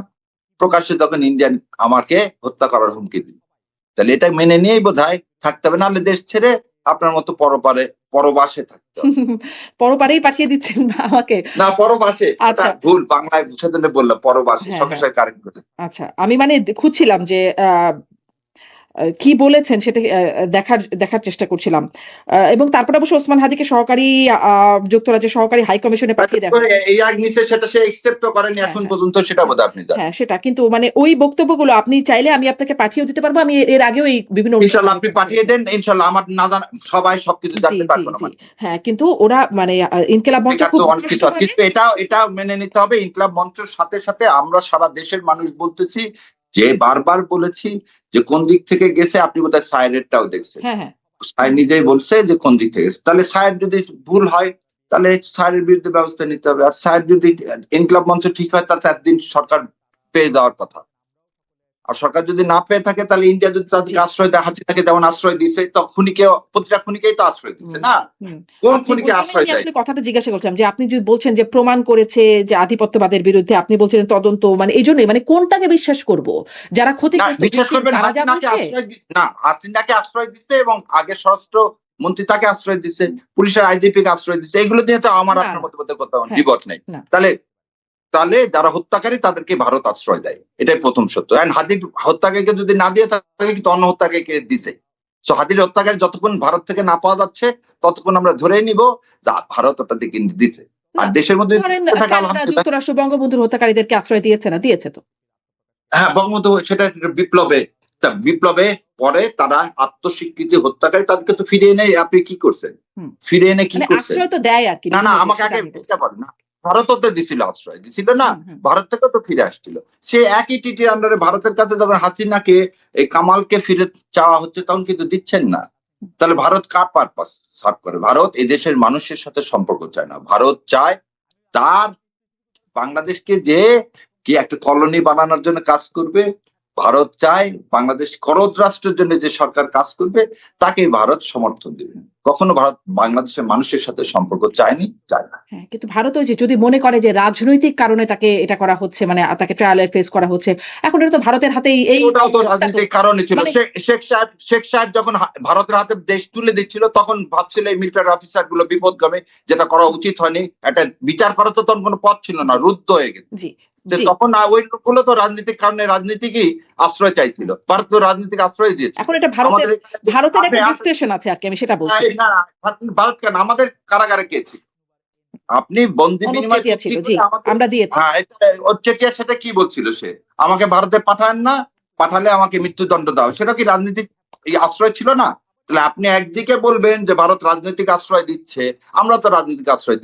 প্রকাশ্যে তখন ইন্ডিয়ান আমাকে হত্যা করার হুমকি দিল। তাহলে এটা মেনে নিয়েই বোধহয় থাকতে হবে, নাহলে দেশ ছেড়ে আপনার মতো পরবাসে থাকতে হবে। পরপারেই পাঠিয়ে দিচ্ছেন আমাকে? না, পরবাসে। আচ্ছা, ভুল বাংলায় সেজন্য বললাম পরবাসে, সবসময় কারেক্ট করে। আচ্ছা, আমি মানে খুঁজছিলাম যে কি বলেছেন সেটা দেখার চেষ্টা করছিলাম, এবং তারপরে অবশ্য ওসমান হাদিকে সহকারী যুক্তরাজ্যের সহকারী হাই কমিশনে পাঠিয়ে দেওয়া হয়। এই আগ্নিসে সেটা সে অ্যাকসেপ্টও করেনি এখন পর্যন্ত, সেটা বোধহয় আপনি জানেন। হ্যাঁ, সেটা কিন্তু মানে ওই বক্তব্যগুলো আপনি চাইলে আমি আপনাকে পাঠিয়ে দিতে পারবো। আমি এর আগেও এই বিভিন্ন, ইনশাআল্লাহ আপনি পাঠিয়ে দেন, ইনশাআল্লাহ আমার না জানা সবাই সবকিছু জানতে পারবো না। হ্যাঁ, কিন্তু ওরা মানে ইনকিলাব মঞ্চ খুব অনেক কিছু, কিন্তু এটা মেনে নিতে হবে। ইনকিলাব মঞ্চের সাথে সাথে আমরা সারা দেশের মানুষ বলতেছি যে বারবার বলেছি যে কোন দিক থেকে গেছে। আপনি বোধহয় সাইরেরটাও দেখছেন, সাইর নিজেই বলছে যে কোন দিক থেকে গেছে। তাহলে সাইর যদি ভুল হয় তাহলে স্যারের বিরুদ্ধে ব্যবস্থা নিতে হবে। আর স্যার যদি ইনকলাব মঞ্চ ঠিক হয় তাহলে 4 দিন সরকার পেয়ে যাওয়ার কথা। আর সরকার যদি না পেয়ে থাকে তাহলে ইন্ডিয়া যদি তাদেরকে আশ্রয় দেয়, হাসিনাকে যেমন আশ্রয় দিছে, তো খুনিকে, প্রতিটা খুনিকেই তো আশ্রয় দিচ্ছে না, কোন আপনি খুনিকে বলছিলেন, আশ্রয় আমি দেয়? আসলে কথাটা জিজ্ঞাসা করছিলাম যে আপনি যদি বলছেন যে প্রমাণ করেছে যে আধিপত্যবাদের বিরুদ্ধে, আপনি বলছিলেন তদন্ত, মানে এই জন্যই মানে কোনটাকে বিশ্বাস করব? যারা না, ক্ষতিগ্রস্ত বিশ্বাস victim করবেন, তারা যা হাসিনাকে বলছে? আশ্রয় না, হাসিনাকে আশ্রয় দিচ্ছে এবং আগে স্বরাষ্ট্র মন্ত্রী তাকে আশ্রয় দিচ্ছে, পুলিশের আইজিপি কে আশ্রয় দিচ্ছে, এগুলো নিয়ে তো আমার না, আপনার না। মধ্যে কোথাও হ্যাঁ, দ্বিমত নেই। না। তাহলে তাহলে যারা হত্যাকারী তাদেরকে ভারত আশ্রয় দেয়, এটাই প্রথম সত্য। এন্ড হাদির হত্যাকারীকে যদি না দিয়ে থাকে কিন্তু অন্য হত্যাকারীকে দিছে। তো হাদির হত্যাকারী যতক্ষণ ভারত থেকে না পাওয়া যাচ্ছে ততক্ষণ আমরা ধরেই নিব যে ভারত ওটা দিকে দিছে। আর না, দেশের মধ্যে ধরেন থাকে কানাডা, আলহামদুলিল্লাহ। যুক্তরাষ্ট্র বঙ্গবন্ধুর হত্যাকারীদেরকে আশ্রয় দিয়েছে না? দিয়েছে তো। হ্যাঁ, বঙ্গবন্ধু সেটা একটা বিপ্লবে, তা বিপ্লবে পরে তারা আত্মস্বীকৃতি হত্যাকারী তাদেরকে তো ফিরিয়ে এনে আপনি কি করছেন? হুম। ফিরিয়ে এনে কি মানে করছেন? আশ্রয় তো দেয় আরকি না, না, বিভিন্ন দেশ, আমাকে সেটা আগে আমি বলছি। বুঝতে পারেন না। ভারতও তো দিছিল আশ্রয়, দিছিল না? হুম, হুম। ভারত থেকেও তো ফিরে আসছিল। সে একই টিটির আন্ডারে ভারতের কাছে যখন হাসিনাকে, এই কামালকে ফিরে চাওয়া হচ্ছে তখন কিন্তু দিচ্ছেন না। তাহলে ভারত কার পারপাস সার্ভ করে? ভারত এই দেশের মানুষের সাথে সম্পর্ক চায় না। ভারত চায় তার বাংলাদেশকে যে কি একটা কলোনি বানানোর জন্য কাজ করবে। ভারত চায় বাংলাদেশ করদ রাষ্ট্রের জন্য যে সরকার কাজ করবে তাকে ভারত সমর্থন দেবে। কখনো ভারত বাংলাদেশের মানুষের সাথে সম্পর্ক চায়নি, চায় না। হ্যাঁ, কিন্তু ভারত ওই যে যদি মনে করে যে রাজনৈতিক কারণে তাকে এটা করা হচ্ছে, মানে তাকে ট্রায়ালের ফেস করা হচ্ছে, এখন এটা তো ভারতের হাতেই এই ওটাও তো রাজনৈতিক কারণে ছিল। মানে শেখ সাহেব যখন ভারতের হাতে দেশ তুলে দিচ্ছিল তখন ভাবছিল এই মিলিটারি অফিসার গুলো বিপদগামী, যেটা করা উচিত হয়নি। একটা বিচার করার তো তখন কোনো পথ ছিল না, রুদ্ধ হয়ে গেছে। জি, যে জি। তখন ওই লোকগুলো তো রাজনৈতিক কারণে রাজনীতিকই আশ্রয় চাইছিল। ভারত তো রাজনীতিক আশ্রয় দিয়েছিল। এখন এটা ভারতের, আমাদের এখানে ভারতের আপনি একটা ডিসক্রিপশন আছে আরকি, আমি সেটা বলছি। না, ভারত কেন, আমাদের কারাগারে কে ছিল? আপনি বন্দি অনুপ বিনিময় চেটিয়া ছিল, চুক্তি জি, করে আমাদের, আমরা দিয়েছি। হ্যাঁ, ওর চেটিয়ার সাথে কি বলছিল সে? আমাকে ভারতে পাঠান না, পাঠালে আমাকে মৃত্যুদণ্ড দাও। সেটা কি রাজনৈতিক এই আশ্রয় ছিল না? তাহলে আপনি একদিকে বলবেন যে ভারত রাজনৈতিক আশ্রয় দিচ্ছে, আমরা তো রাজনৈতিক আশ্রয়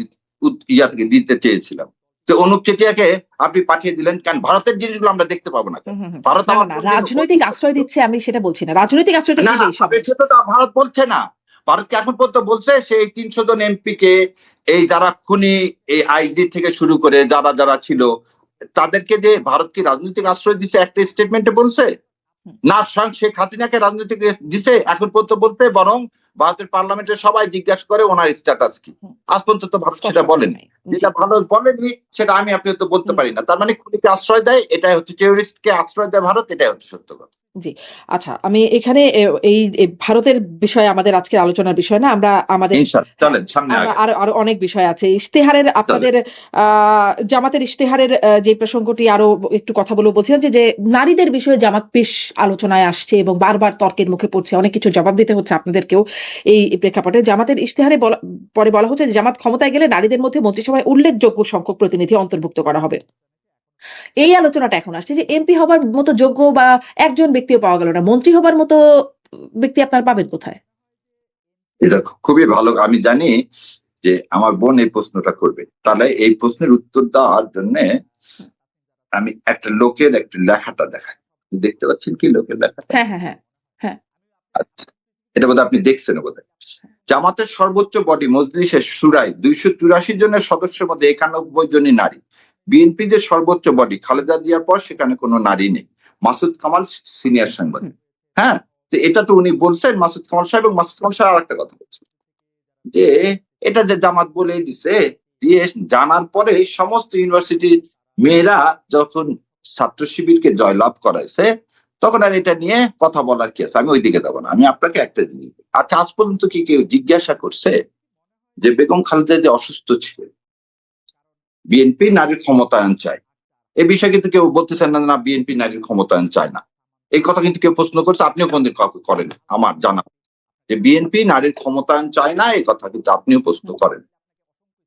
ইয়া থেকে দিতে চেয়েছিলাম। তো অনুপ চেটিয়াকে আপনি পাঠিয়ে দিলেন কেন? ভারতের জিনিসগুলো আমরা দেখতে পাবো না কেন? হুম, হুম, হুম। ভারত না, আমার না, কোনদিন রাজনৈতিক আশ্রয় দিচ্ছে আমি সেটা বলছি না। রাজনৈতিক আশ্রয়টা না, না, দিবেই সব। সেটা তো ভারত বলছে না। ভারতকে এখন পর্যন্ত বলছে সেই ৩০০ জন এমপি কে, এই যারা খুনি, এই আইজি থেকে শুরু করে যারা যারা ছিল তাদেরকে যে ভারত কি রাজনৈতিক আশ্রয় দিছে একটা স্টেটমেন্টে বলছে হুম, না? স্বয়ং শেখ হাসিনাকে রাজনৈতিক দিছে এখন পর্যন্ত বলতে, বরং ভারতের পার্লামেন্টের সবাই জিজ্ঞাসা করে ওনার স্ট্যাটাস কি। হুম। আজ পর্যন্ত তো ভারত স্পষ্ট সেটা করে বলেনি। নাই। জি। যেটা ভারত বলেনি সেটা আমি আপনি তো বলতে হুম। পারি না। তার মানে খুনিকে আশ্রয় দেয়, এটাই হচ্ছে টেররিস্টকে আশ্রয় দেয় ভারত, এটাই হচ্ছে সত্য কথা। জি। আচ্ছা, আমি এখানে এই ভারতের বিষয়ে আমাদের আজকের আলোচনার বিষয় না। আমরা আমাদের, ইনশাল্লাহ হ্যাঁ, চলেন সামনে আমরা আগে আরো আরো অনেক বিষয় আছে। ইশতেহারের চলেন। আপনাদের জামাতের ইশতেহারের যে প্রসঙ্গটি আরো একটু কথা বলবো বলছিলাম যে নারীদের বিষয়ে জামাত বেশ আলোচনায় আসছে এবং বারবার তর্কের মুখে পড়ছে। অনেক কিছু জবাব দিতে হচ্ছে আপনাদেরকেও এই প্রেক্ষাপটে। জামাতের ইশতেহারে পরে বলা হচ্ছে যে জামাত ক্ষমতায় গেলে নারীদের মধ্যে মন্ত্রিসভায় উল্লেখযোগ্য সংখ্যক প্রতিনিধি অন্তর্ভুক্ত করা হবে। এই আলোচনাটা এখন আসছে যে এমপি হবার মতো যোগ্য বা একজন ব্যক্তিও পাওয়া গেল না, মন্ত্রী হবার মতো ব্যক্তি আপনারা পাবেন কোথায়? এটা খুবই ভালো। আমি জানি যে আমার বোন এই প্রশ্নটা করবে, তাহলে এই প্রশ্নের উত্তর দেওয়ার জন্য আমি একটা লোকের একটা লেখাটা দেখাই। দেখতে পাচ্ছেন কি লোকের লেখাটা? হ্যাঁ, হ্যাঁ, হ্যাঁ, হ্যাঁ। আচ্ছা, এটা বোধহয় আপনি দেখছেন বোধহয়। জামাতের সর্বোচ্চ বডি মজলিসের শুরায় 284 জনের সদস্যের মধ্যে 91 জনই নারী। বিএনপি যে সর্বোচ্চ বডি, খালেদা জিয়ার পর সেখানে কোনো নারী নেই। মাসুদ কামাল সিনিয়র সাংবাদিক। হ্যাঁ, তো এটা তো উনি বলছেন মাসুদ কামাল সাহেব, এবং মাসুদ কামাল সাহেব আরেকটা কথা বলছেন যে এটা যে জামাত বলে দিছে, দিয়ে জানার পরে সমস্ত ইউনিভার্সিটির মেয়েরা যখন ছাত্র শিবিরকে জয়লাভ করাইছে তখন আর এটা নিয়ে কথা বলার কি আছে? আমি ওইদিকে যাবো না, আমি আপনাকে একটা জিনিস বলি। আচ্ছা, আজ পর্যন্ত কি কেউ জিজ্ঞাসা করছে যে বেগম খালেদা যে অসুস্থ ছিলেন, বিএনপি নারীর ক্ষমতায়ন চায়, এ বিষয়ে কিন্তু কেউ বলতেছেন না না বিএনপি নারীর ক্ষমতায়ন চায় না। এই কথা কিন্তু কেউ প্রশ্ন করছে, আপনিও কোনদিন কাউকে করেন আমার জানা, যে বিএনপি নারীর ক্ষমতায়ন চায় না, এই কথা কিন্তু আপনিও প্রশ্ন করেন।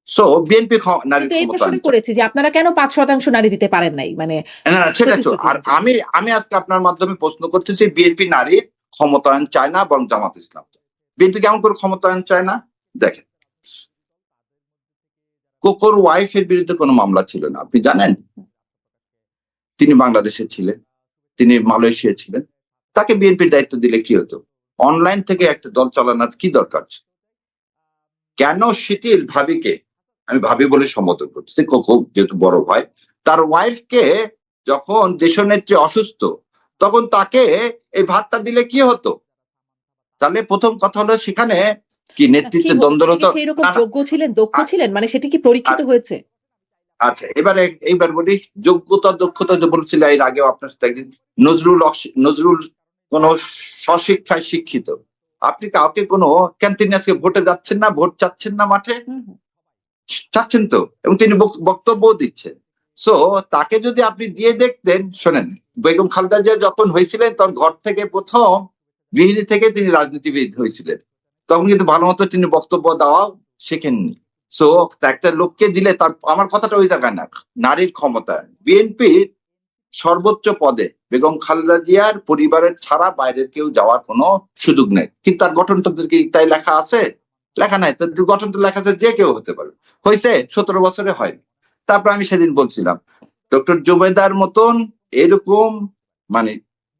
সো বিএনপি নারীর কিন্তু এই ক্ষমতায়ন প্রশ্নটা চায় করেছি যে আপনারা কেন 5% নারী দিতে পারেন নাই, মানে না, না, সেটা তো। প্রতিশ্রুতি আর অনুযায়ী। আমি আজকে আপনার মাধ্যমে প্রশ্ন করতেছি বিএনপি নারীর ক্ষমতায়ন চায় না বরং জামাত ইসলাম চায়। বিএনপি কেমন করে ক্ষমতায়ন চায় না? দেখেন, কোকোর ওয়াইফের বিরুদ্ধে কোনো মামলা ছিল না, আপনি জানেন? তিনি বাংলাদেশে ছিলেন, তিনি মালয়েশিয়া ছিলেন। তাকে বিএনপির দায়িত্ব দিলে কি হতো? অনলাইন থেকে একটা দল চালানোর কি দরকার ছিল? কেন শিথিল ভাবিকে আমি ভাবি বলে সম্বোধন করতেছি, খুব যেহেতু বড় ভাই। তার ওয়াইফকে যখন দেশনেত্রী অসুস্থ, তখন তাকে এই ভাতটা দিলে কি হতো? তাহলে প্রথম কথা হলো সেখানে কি কি নেতৃত্বের হতো, তিনি কি দ্বন্দ্বরত? সেই রকম না, না, যোগ্য ছিলেন, দক্ষ আ- ছিলেন, মানে সেটি কি পরীক্ষিত আ- হয়েছে? আচ্ছা, এইবার বলি যোগ্যতা দক্ষতা যে বলছিল এর আগেও আপনার সাথে একদিন, নজরুল কোন স্বশিক্ষায় শিক্ষিত। আপনি কাউকে কোনো ক্যান্টিনে আজকে ভোটে যাচ্ছেন না, ভোট চাচ্ছেন না মাঠে, হুম, হুম। চাচ্ছেন তো, এবং তিনি বক্তব্য দিচ্ছেন। সো তাকে যদি আপনি দিয়ে দেখতেন, শোনেন, বেগম খালেদা জিয়া যখন হয়েছিলেন তখন ঘর থেকে প্রথম গৃহিণী থেকে তিনি রাজনীতিবিদ হয়েছিলেন, তখন কিন্তু ভালো মতো তিনি বক্তব্য দেওয়াও শেখেননি। সো একটা লোককে দিলে তার, আমার কথাটা ওই জায়গায় না, নারীর ক্ষমতা। বিএনপির সর্বোচ্চ পদে বেগম খালেদা জিয়ার পরিবারের ছাড়া বাইরের কেউ যাওয়ার কোনো সুযোগ নেই, কিন্তু তার গঠনতন্ত্রে কি তাই লেখা আছে? লেখা নাই। তার গঠনতন্ত্রে লেখা আছে যে কেউ হতে পারে। হয়েছে 17 বছরে হয়নি। তারপর আমি সেদিন বলছিলাম, ডক্টর জুবেদার মতন এরকম, মানে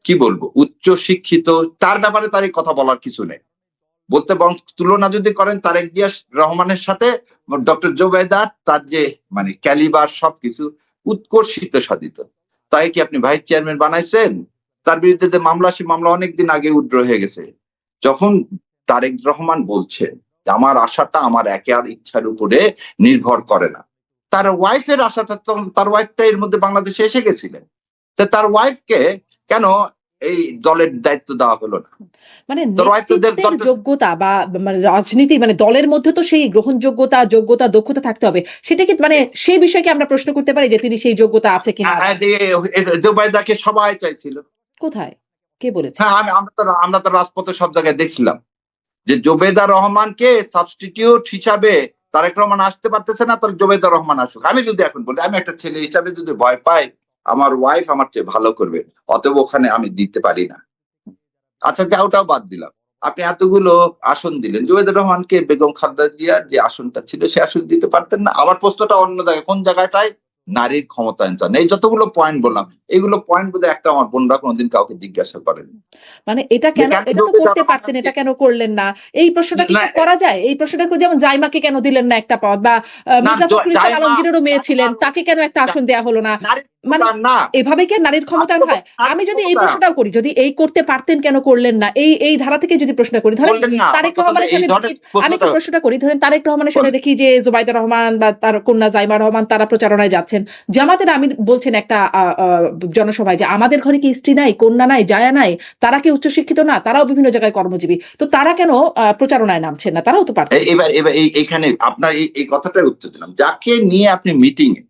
কি বলবো, উচ্চ শিক্ষিত, তার ব্যাপারে তার এই কথা বলার কিছু নেই বলতে, বরং তুলনা যদি করেন তারেক জিয়া রহমানের সাথে, ডক্টর জুবেদার তার যে মানে ক্যালিবার সবকিছু উৎকর্ষিত সাধিত। তাই কি আপনি ভাইস চেয়ারম্যান বানাইছেন? তার বিরুদ্ধে যে মামলা, সে মামলা অনেকদিন আগে উইথড্র হয়ে গেছে। যখন তারেক রহমান বলছে যে আমার আশাটা আমার একার ইচ্ছার উপরে নির্ভর করে না, তার ওয়াইফের আশাটা, তখন তার ওয়াইফটা এর মধ্যে বাংলাদেশে এসে গেছিলেন, তো তার ওয়াইফকে কেন এই দলের দায়িত্ব দেওয়া হলো না? মানে তোর ওয়াইফ তো নেতৃত্বের যোগ্যতা বা মানে রাজনীতি, মানে দলের মধ্যে তো সেই গ্রহণযোগ্যতা, যোগ্যতা, দক্ষতা থাকতে হবে। সেটা কি মানে সেই বিষয়কে আমরা প্রশ্ন করতে পারি যে তিনি সেই যোগ্যতা আছে কিনা? জোবাইদাকে সবাই চাইছিল। কোথায়? কে বলেছে? হ্যাঁ, আমরা তো রাজপথে সব জায়গায় দেখছিলাম যে জোবেদা রহমানকে সাবস্টিটিউট হিসাবে তারেক রহমান আসতে পারতেছে না, তাহলে জোবেদা রহমান আসুক। আমি যদি এখন বলি, আমি একটা ছেলে হিসাবে যদি ভয় পাই, আমার ওয়াইফ আমার চেয়ে ভালো করবে, অতএব ওখানে আমি দিতে পারি না। আচ্ছা, যা, ওটাও বাদ দিলাম। আপনি এতগুলো আসন দিলেন, জুবেদুর রহমানকে বেগম খালেদা জিয়ার যে আসনটা ছিল সে আসন দিতে পারতেন না? আমার প্রশ্নটা অন্য জায়গায়, কোন জায়গাটায়? নারীর ক্ষমতায়ন চান। এই যতগুলো পয়েন্ট বললাম, এগুলো পয়েন্ট বোধহয় একটা আমার বোনরা কোনোদিন কাউকে জিজ্ঞাসা করেন মানে এটা যে কেন, কেন এটা তো জুবেদা করতে পারতেন, রহমানকে। এটা কেন করলেন না? এই প্রশ্নটা কি না, করা যায়? এই প্রশ্নটা যেমন জাইমাকে কেন দিলেন না একটা পদ, বা না, মির্জা ফখরুল ইসলাম জাইমা, আলমগীরেরও মেয়ে ছিলেন, তাকে কেন একটা আসন দেয়া হলো না? নারীর মানে ক্ষমতায়ন না, এভাবে কি আর নারীর ক্ষমতায়ন হয়? নারীর আমি যদি এই ক্ষমতায়ন প্রশ্নটাও করি, যদি এই করতে পারতেন কেন করলেন না, এই ধারা থেকে যদি প্রশ্ন করি, ধরেন বললেন না। আমার তারেক কথা হলো রহমানের এই সাথে দেখি, ধরনের আমি প্রশ্নটা একটু প্রশ্নটা করি, ধরেন তারেক রহমানের সাথে বলেন। দেখি যে জুবাইদা রহমান বা তার কন্যা জাইমা রহমান তারা প্রচারণায় যাচ্ছেন। জামাতের আমির বলছেন একটা জনসভায় যে আমাদের ঘরে কি স্ত্রী নাই, কন্যা নাই, জায়া নাই, তারা কি উচ্চশিক্ষিত না, তারাও বিভিন্ন জায়গায় কর্মজীবী, তো তারা কেন প্রচারণায় নামছেন না? তারাও তো পারতেন। এবার এবার এইখানে আপনার এই কথাটাই উত্তর দিলাম। যাকে নিয়ে আপনি মিটিং এ,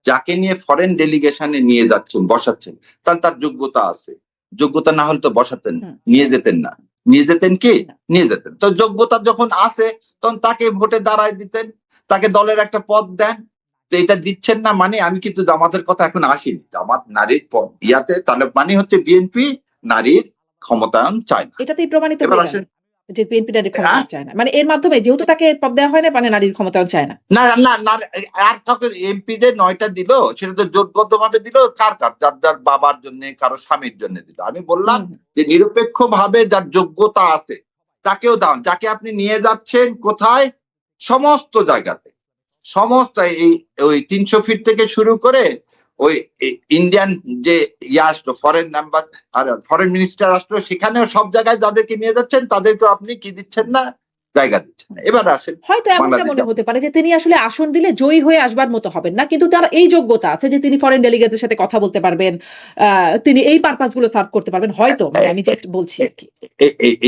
যাকে নিয়ে ফরেন ডেলিগেশনে নিয়ে যাচ্ছেন, বসাচ্ছেন, তাহলে তার যোগ্যতা আছে। যোগ্যতা না হলে তো বসাতেন, হুম। নিয়ে যেতেন না। নিয়ে যেতেন কি? না। নিয়ে যেতেন। তো যোগ্যতা যখন আছে, তখন তাকে ভোটে দাঁড়ায় দিতেন, তাকে দলের একটা পদ দেন। তো এটা দিচ্ছেন না মানে, আমি কিন্তু জামাতের কথা এখন আসিনি, জামাত নারীর পদ ইয়াতে, তাহলে মানে হচ্ছে বিএনপি নারীর ক্ষমতায়ন চায় না। এটাতেই প্রমাণিত এবার হয়ে গেল আসেন, যে বিএনপি নারীর হ্যাঁ, ক্ষমতায়ন চায় না, মানে এর মাধ্যমে যেহেতু তাকে পদ দেওয়া হয় না, মানে নারীর ক্ষমতায়ন চায় না। না, না, না, আর কাউকে এমপি যে 9টা দিল, সেটা তো জোটবদ্ধ ভাবে দিল, কার কার, যার যার বাবার জন্য, কারো স্বামীর জন্য দিল। আমি বললাম হুম, হুম। যে নিরপেক্ষ ভাবে যার যোগ্যতা আছে তাকেও দাও। যাকে আপনি নিয়ে যাচ্ছেন কোথায়? সমস্ত জায়গাতে, সমস্ত এই ওই 300 ফিট থেকে শুরু করে ওই ইন্ডিয়ান যে ইয়ে আসলো, ফরেন নাম্বার আর ফরেন মিনিস্টার আসলো, সেখানেও সব জায়গায় যাদেরকে নিয়ে যাচ্ছেন তাদেরকে আপনি কি দিচ্ছেন না? জায়গা দিচ্ছেন না। এবার আসেন হয়তো এমনটা বাংলাদেশ। মনে হতে পারে যে তিনি আসলে আসন দিলে জয়ী হয়ে আসবার মতো হবেন না, কিন্তু তার এই যোগ্যতা আছে যে তিনি ফরেন ডেলিগেটের সাথে কথা বলতে পারবেন, তিনি এই পারপাস গুলো সার্ভ করতে পারবেন হয়তো, মানে আমি জাস্ট বলছি আর কি।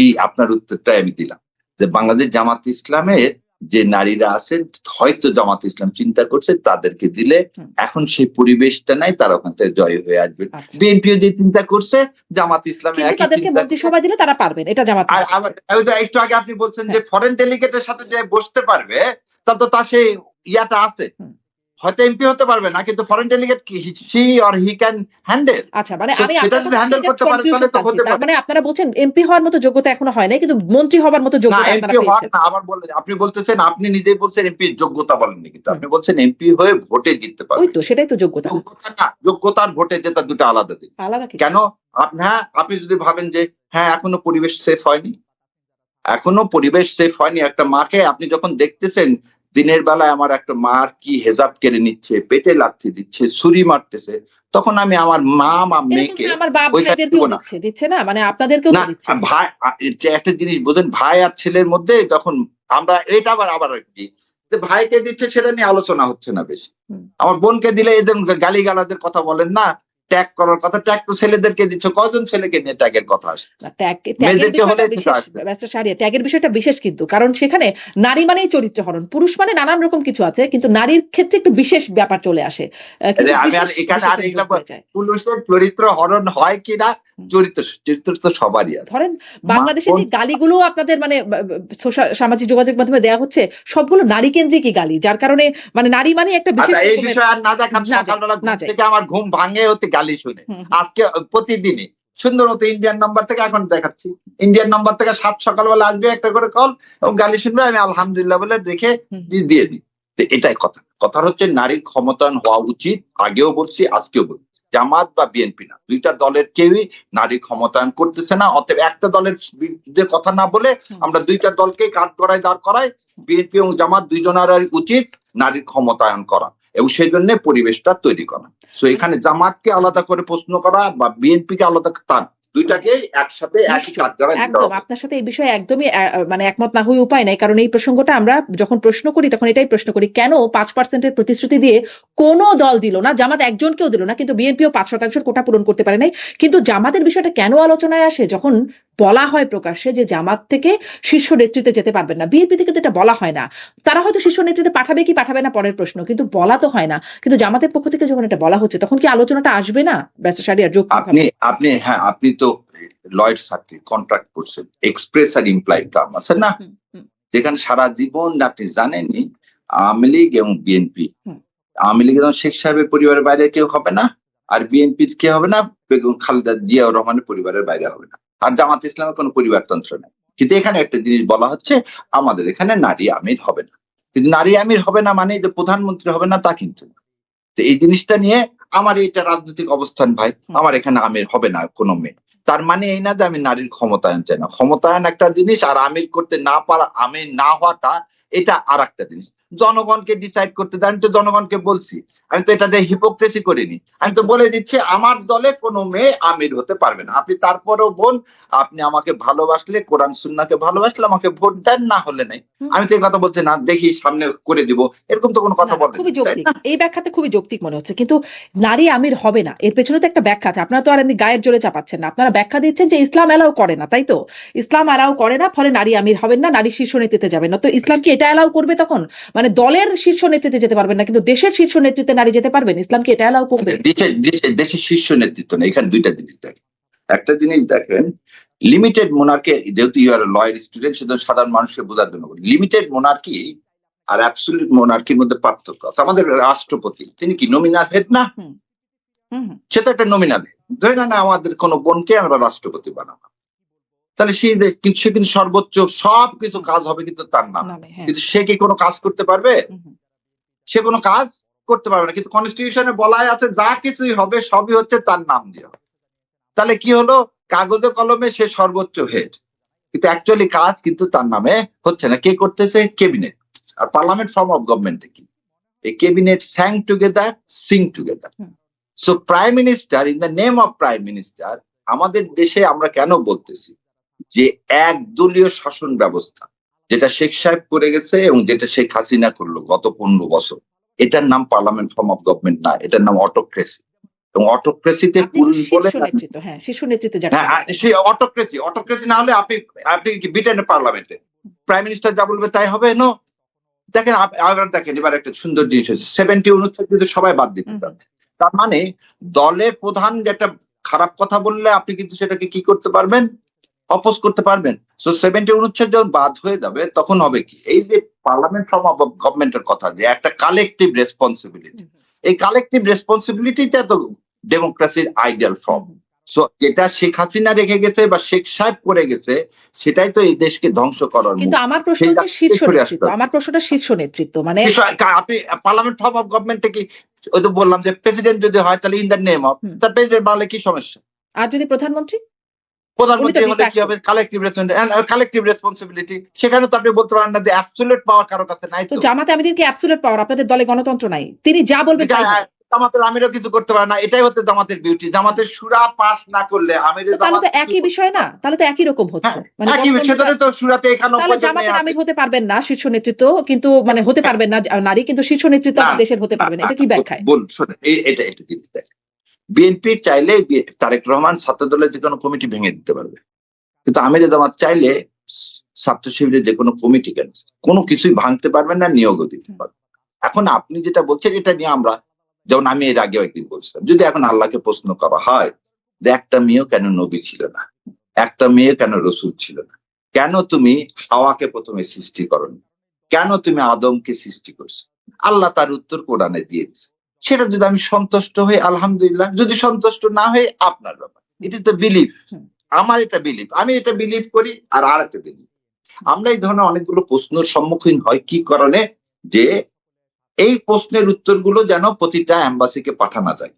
এই আপনার উত্তরটাই আমি দিলাম যে বাংলাদেশ জামাত ইসলামের যে নারীরা আছেন, হয়তো জামাত ইসলাম চিন্তা করছে তাদেরকে দিলে হুম। এখন সেই পরিবেশটা নাই, তারা ওখান থেকে জয় হয়ে আসবেন। আচ্ছা। বিএনপিও যে চিন্তা করছে, জামাত ইসলামে কিন্তু একই তাদেরকে চিন্তা করছে। মন্ত্রিসভা দিলে তারা পারবেন, এটা জামাত আর মনে করছে। আবার ওই যে একটু আগে আপনি বলছেন যে হ্যাঁ। ফরেন ডেলিগেটের সাথে যে বসতে পারবে, তা তো তার সেই ইয়াটা আছে। হুম। হয়তো এমপি হতে পারবে না, কিন্তু foreign delegate she or he can handle. আচ্ছা, মানে আমি সেটা আপনার যদি কথা হ্যান্ডেল থেকে করতে পারে কনফিউশন তাহলে তো পাচ্ছি। হতে তার পারে। মানে আপনারা বলছেন এমপি হওয়ার মতো যোগ্যতা এখনো হয় নাই, কিন্তু মন্ত্রী হবার মতো না, যোগ্যতা এমপি আপনারা হওয়ার পেয়েছেন। না, আবার বললেন, আপনি বলতেছেন, আপনি নিজেই বলছেন এমপি যোগ্যতা বলেননি, কিন্তু হুম। আপনি বলছেন এমপি হয়ে ভোটে জিততে ওই পারবে। তো, সেটাই তো যোগ্যতা। যোগ্যতা না, যোগ্যতার ভোটে জেতা দুটো আলাদা দিন। আলাদা কিছু। কেন? হ্যাঁ, আপনি যদি ভাবেন যে হ্যাঁ এখনো পরিবেশ সেফ হয়নি, এখনো পরিবেশ সেফ হয়নি, একটা মাকে আপনি যখন দেখতেছেন দিনের বেলায় আমার একটা মার কি হেজাব কেড়ে নিচ্ছে, পেটে লাথি দিচ্ছে, ছুরি মারতেছে, তখন আমি আমার মা এরকম মেয়েকে তো আমার বাপ ওইখানে দিব ভাইদেরকেও না। দিচ্ছে না, মানে আপনাদেরকেও না তো দিচ্ছে। ভাই যে একটা জিনিস বোঝেন, ভাই আর ছেলের মধ্যে যখন আমরা এটা আবার কি যে ভাইকে দিচ্ছে সেটা নিয়ে আলোচনা হচ্ছে না বেশি। হুম। আমার বোনকে দিলে এদের গালিগালাজের কথা বলেন না, ট্যাগ করার কথা, ট্যাগ তো ছেলেদেরকে দিচ্ছে, কজন ছেলেকে নিয়ে ট্যাগের কথা আসছে? না, ট্যাগের মেয়েদেরকে বিষয়টা হলে সেটা বিশেষ, আসছে। ব্যারিস্টার শাহরিয়ার, ট্যাগের বিষয়টা বিশেষ কিন্তু, কারণ সেখানে নারী মানেই চরিত্র হরণ, পুরুষ মানে নানান রকম কিছু আছে, কিন্তু নারীর ক্ষেত্রে একটু বিশেষ ব্যাপার চলে আসে, কিন্তু আমি আর বিশেষ এখানে আর বিশেষের এগুলা যোগ হয়ে যায়। পুরুষের চরিত্র হরণ হয় কিনা, হুম। চরিত্র তো সবারই আছে। ধরেন মা বাংলাদেশে বোন যে গালিগুলো আপনাদের মানে সামাজিক যোগাযোগ মাধ্যমে দেওয়া হচ্ছে, সবগুলো নারী কেন্দ্রিকই গালি, যার কারণে মানে নারী মানে একটা বিশেষ আচ্ছা, এই রকমের বিষয়ে আর না দেখান। না যায়, সকালবেলা না ঘুম যায়। থেকে আমার ঘুম ভাঙে হতে গালি শুনে। হুম, হুম, আজকে প্রতিদিনই সুন্দর মতো ইন্ডিয়ান নাম্বার থেকে এখন দেখাচ্ছি, ইন্ডিয়ান নাম্বার থেকে সকালবেলা আসবে একটা করে কল এবং গালি শুনবে, আমি আলহামদুলিল্লাহ বলে রেখে হুম, দিয়ে দিই। তো এটাই কথা। কথা হচ্ছে নারীর ক্ষমতায়ন হওয়া উচিত, আগেও বলছি আজকেও বলছি। জামাত বা বিএনপি না, দুইটা দলের কেউই নারী ক্ষমতায়ন করতেছে না। অতএব একটা দলের বিরুদ্ধে কথা না বলে হুম, আমরা দুইটা দলকে কাঠ করায় দাঁড় করাই, বিএনপি এবং জামাত দুইজনের উচিত নারীর ক্ষমতায়ন করা এবং সেই জন্য পরিবেশটা তৈরি করা। সো এখানে জামাতকে আলাদা করে প্রশ্ন করা বা বিএনপিকে আলাদা, তার দুইটাকে একসাথে একই কাঠ করায় দিতে একদম হবে। আপনার সাথে এই বিষয়ে একদমই মানে একমত না হয়ে উপায় নাই, কারণ এই প্রসঙ্গটা আমরা যখন প্রশ্ন করি তখন এটাই প্রশ্ন করি, কেন 5% প্রতিশ্রুতি দিয়ে কোনো দল দিল না, জামাত একজনকেও দিল না, কিন্তু বিএনপিও 5% কোটা পূরণ করতে পারে নাই, কিন্তু জামাতের বিষয়টা কেন আলোচনায় আসে যখন বলা হয় প্রকাশ্যে যে জামাত থেকে শীর্ষ নেতৃত্বে যেতে পারবেন না, বিএনপি থেকে তো এটা বলা হয় না। তারা হয়তো শীর্ষ নেতৃত্বে পাঠাবে কি পাঠাবে না পরের প্রশ্ন, কিন্তু বলা তো হয় না, কিন্তু জামাতের পক্ষ থেকে যখন এটা বলা হচ্ছে তখন কি আলোচনাটা আসবে না ব্যারিস্টার শাহরিয়ার? আপনি তো লয়েড সার্কিট কন্ট্রাক্ট করছেন, এক্সপ্রেস আর ইমপ্লাইড টার্ম আছে না, হুম, হুম, যেখানে সারা জীবন আপনি জানেনই আওয়ামী লীগ এবং বিএনপি, হুম, আওয়ামী লীগ এবং শেখ সাহেবের পরিবারের বাইরে কেউ হবে না, আর বিএনপির কে হবে না, বেগম খালেদা জিয়াউর রহমানের পরিবারের বাইরে হবে না, আর জামাত ইসলামের কোনো পরিবারতন্ত্র নেই। কিন্তু এখানে একটা জিনিস বলা হচ্ছে, আমাদের এখানে নারী আমির হবে না। কিন্তু নারী আমির হবে না মানে যে প্রধানমন্ত্রী হবে না তা কিন্তু না। তো এই জিনিসটা নিয়ে আমার এটা রাজনৈতিক অবস্থান ভাই, আমার এখানে আমির হবে না কোনো মেয়ে। তার মানে এই না যে আমি নারীর ক্ষমতায়ন চাই না। ক্ষমতায়ন একটা জিনিস, আর আমির করতে না পারা, আমির না হওয়াটা এটা আর একটা জিনিস। জনগণকে ডিসাইড করতে দেন। আমি তো জনগণকে বলছি, আমি তো এটা দিয়ে হিপোক্রেসি করিনি। আমি তো বলে দিচ্ছি আমার দলে কোনো মেয়ে আমির হতে পারবে না। আপনি তারপরেও বোন, আপনি আমাকে ভালোবাসলে, কোরআন সুন্নাহকে ভালোবাসলে আমাকে ভোট দেন, না হলে নাই। আমি তো এই কথা বলছি না, দেখি সামনে করে দিব, এরকম তো কোনো কথা না, বলেন, খুবই তাই যৌক্তিক, না? এই ব্যাখ্যাতে খুবই যৌক্তিক মনে হচ্ছে, কিন্তু নারী আমির হবে না এর পেছনে তো একটা ব্যাখ্যা আছে, আপনারা তো আর এমনি গায়ের জোরে চাপাচ্ছেন না, আপনারা ব্যাখ্যা দিচ্ছেন যে ইসলাম অ্যালাউ করে না, তাই তো? ইসলাম অ্যালাউ করে না, ফলে নারী আমির হবেন না, নারী শীর্ষ নেতৃত্বে যাবেন না, তো ইসলাম কি এটা অ্যালাউ করবে তখন? মানে দলের শীর্ষ নেতৃত্বে যেতে পারবেন না, কিন্তু দেশের শীর্ষ নেতৃত্বে নারী যেতে পারবেন, ইসলাম কি এটা অ্যালাউ করবে? দেশের শীর্ষ নেতৃত্ব না, এখানে দুইটা জিনিস দেখেন। একটা জিনিস দেখেন, লিমিটেড মোনার্কি, যেহেতু ইউ আর লয়ার স্টুডেন্ট সেহেতু সাধারণ মানুষকে বোঝার জন্য বলি, লিমিটেড মোনার্কি আর অ্যাবসলিউট মোনার্কির মধ্যে পার্থক্য আছে। আমাদের রাষ্ট্রপতি তিনি কি নমিনাল হেড না? হুম, হুম, হুম, সে তো একটা নমিনাল হেড। ধরে না আমাদের কোনো বোনকে আমরা রাষ্ট্রপতি বানাবো, তাহলে সে কিন্তু সর্বোচ্চ সব কিছু কাজ হবে কিন্তু তার নাম। নামে, হ্যাঁ, কিন্তু সে কি কোনো কাজ করতে পারবে? হুম, হুম, সে কোনো কাজ করতে পারবে না। কিন্তু কনস্টিটিউশনে বলাই আছে যা কিছুই হবে সবই হচ্ছে তার নাম দিয়ে হবে। তাহলে কি হলো, কাগজে কলমে সে সর্বোচ্চ হেড, কিন্তু অ্যাকচুয়ালি কাজ কিন্তু তার নামে হচ্ছে না। কে করতেছে? ক্যাবিনেট। আর পার্লামেন্ট ফর্ম অফ গভর্নমেন্টে কি, এই cabinet sang together, sing together. Hmm. So prime minister, in the name of prime minister, আমাদের দেশে আমরা কেন বলতেছি যে একদলীয় শাসন ব্যবস্থা, যেটা শেখ সাহেব করে গেছে এবং যেটা শেখ হাসিনা করলো গত 15 বছর, এটার নাম পার্লামেন্ট ফর্ম অফ গভর্নমেন্ট না, এটার নাম অটোক্রেসি। এবং অটোক্রেসিতে আপনি পুরুষ বলে শীর্ষ নেতৃত্ব, হ্যাঁ, শীর্ষ নেতৃত্বে যাকে হ্যাঁ, সে অটোক্রেসি না হলে আপনি কি ব্রিটেনের পার্লামেন্টে প্রাইম মিনিস্টার যা বলবে তাই হবে? নো। দেখেন আবার দেখেন, এবার একটা সুন্দর জিনিস হয়েছে, 70 অনুচ্ছেদ কিন্তু সবাই বাদ দিতে চাচ্ছে। তার মানে দলের প্রধান যেটা খারাপ কথা বললে আপনি কিন্তু সেটাকে কি করতে পারবেন? অপোজ করতে পারবেন। সো 70 অনুচ্ছেদ যখন বাদ হয়ে যাবে তখন হবে কি, এই যে পার্লামেন্ট ফর্ম অফ গভর্নমেন্টের কথা, যে একটা কালেকটিভ রেসপন্সিবিলিটি, এই কালেকটিভ রেসপন্সিবিলিটিটা তো ডেমোক্রেসির আইডিয়াল ফর্ম। সো যেটা শেখ হাসিনা রেখে গেছে বা শেখ সাহেব করে গেছে, সেটাই তো এই দেশকে ধ্বংস করার কিন্তু মুখ। আমার প্রশ্ন সেই হচ্ছে শীর্ষ সরে আসতে নেতৃত্ব, হবে। আমার প্রশ্নটা শীর্ষ নেতৃত্ব মানে আপনি পার্লামেন্ট ফর্ম অফ গভর্নমেন্টে কি, ওই তো বললাম যে প্রেসিডেন্ট যদি হয় তাহলে ইন দ্য নেম অফ, তার প্রেসিডেন্ট বলে কি সমস্যা? আর যদি প্রধানমন্ত্রী? প্রধানমন্ত্রী উনি তো হলে de কি হবে, কালেকটিভ রেসপন্সিবিলিটি। সেখানে তো আপনি বলতে পারেন না যে অ্যাবসলিউট পাওয়ার কারো কাছে নাই। তো তো জামাতে আমিরের কি অ্যাবসলিউট পাওয়ার? আপনাদের দলে গণতন্ত্র নাই, তিনি যা বলবেন তাই হবে। জামাতের আমিরও কিছু করতে পারে না, এটাই হচ্ছে জামাতের বিউটি। জামাতের সুরা পাস না করলে আমিরের তো তাহলে জামাত তো একই বিষয় না, তাহলে তো একই রকম হচ্ছে। হ্যাঁ একই বিষয় ধরে তো সুরাতে 91 তাহলে জন জামাতের মেয়ে আছে। আমির হতে পারবেন না শীর্ষ নেতৃত্ব, কিন্তু মানে হতে পারবেন না নারী, কিন্তু শীর্ষ নেতৃত্ব না, দেশের হতে পারবেন, এটা কি ব্যাখ্যায়? শোনেন, এটা জিনিস দেখ, বিএনপি চাইলে তারেক রহমান ছাত্র দলের যে কোনো কমিটি ভেঙে দিতে পারবে, কিন্তু আমিরে জামাত চাইলে ছাত্র শিবিরের যে কোনো কমিটি কেন কোনো কিছুই ভাঙতে পারবেন না, নিয়োগও দিতে পারবেন। এখন আপনি যেটা বলছেন এটা নিয়ে আমরা, যেমন আমি এর আগেও একদিন বলছিলাম, যদি এখন আল্লাহকে প্রশ্ন করা হয় যে একটা মেয়েও কেন নবী ছিল না, একটা মেয়ে কেন রসুল ছিল না, কেন তুমি হাওয়াকে প্রথমে সৃষ্টি করনি, কেন তুমি আদমকে সৃষ্টি করছো, আল্লাহ তার উত্তর কোরআনে দিয়ে দিচ্ছে। সেটা যদি আমি সন্তুষ্ট হই আলহামদুলিল্লাহ, যদি সন্তুষ্ট না হই আপনার ব্যাপার। It is the belief. আমার এটা বিলিফ, আমি এটা বিলিভ করি। আর একটা দিন আমরা এই ধরনের অনেকগুলো প্রশ্নের সম্মুখীন হয় কি কারণে, যে এই প্রশ্নের উত্তরগুলো যেন প্রতিটা এম্বাসিকে পাঠানো যায়।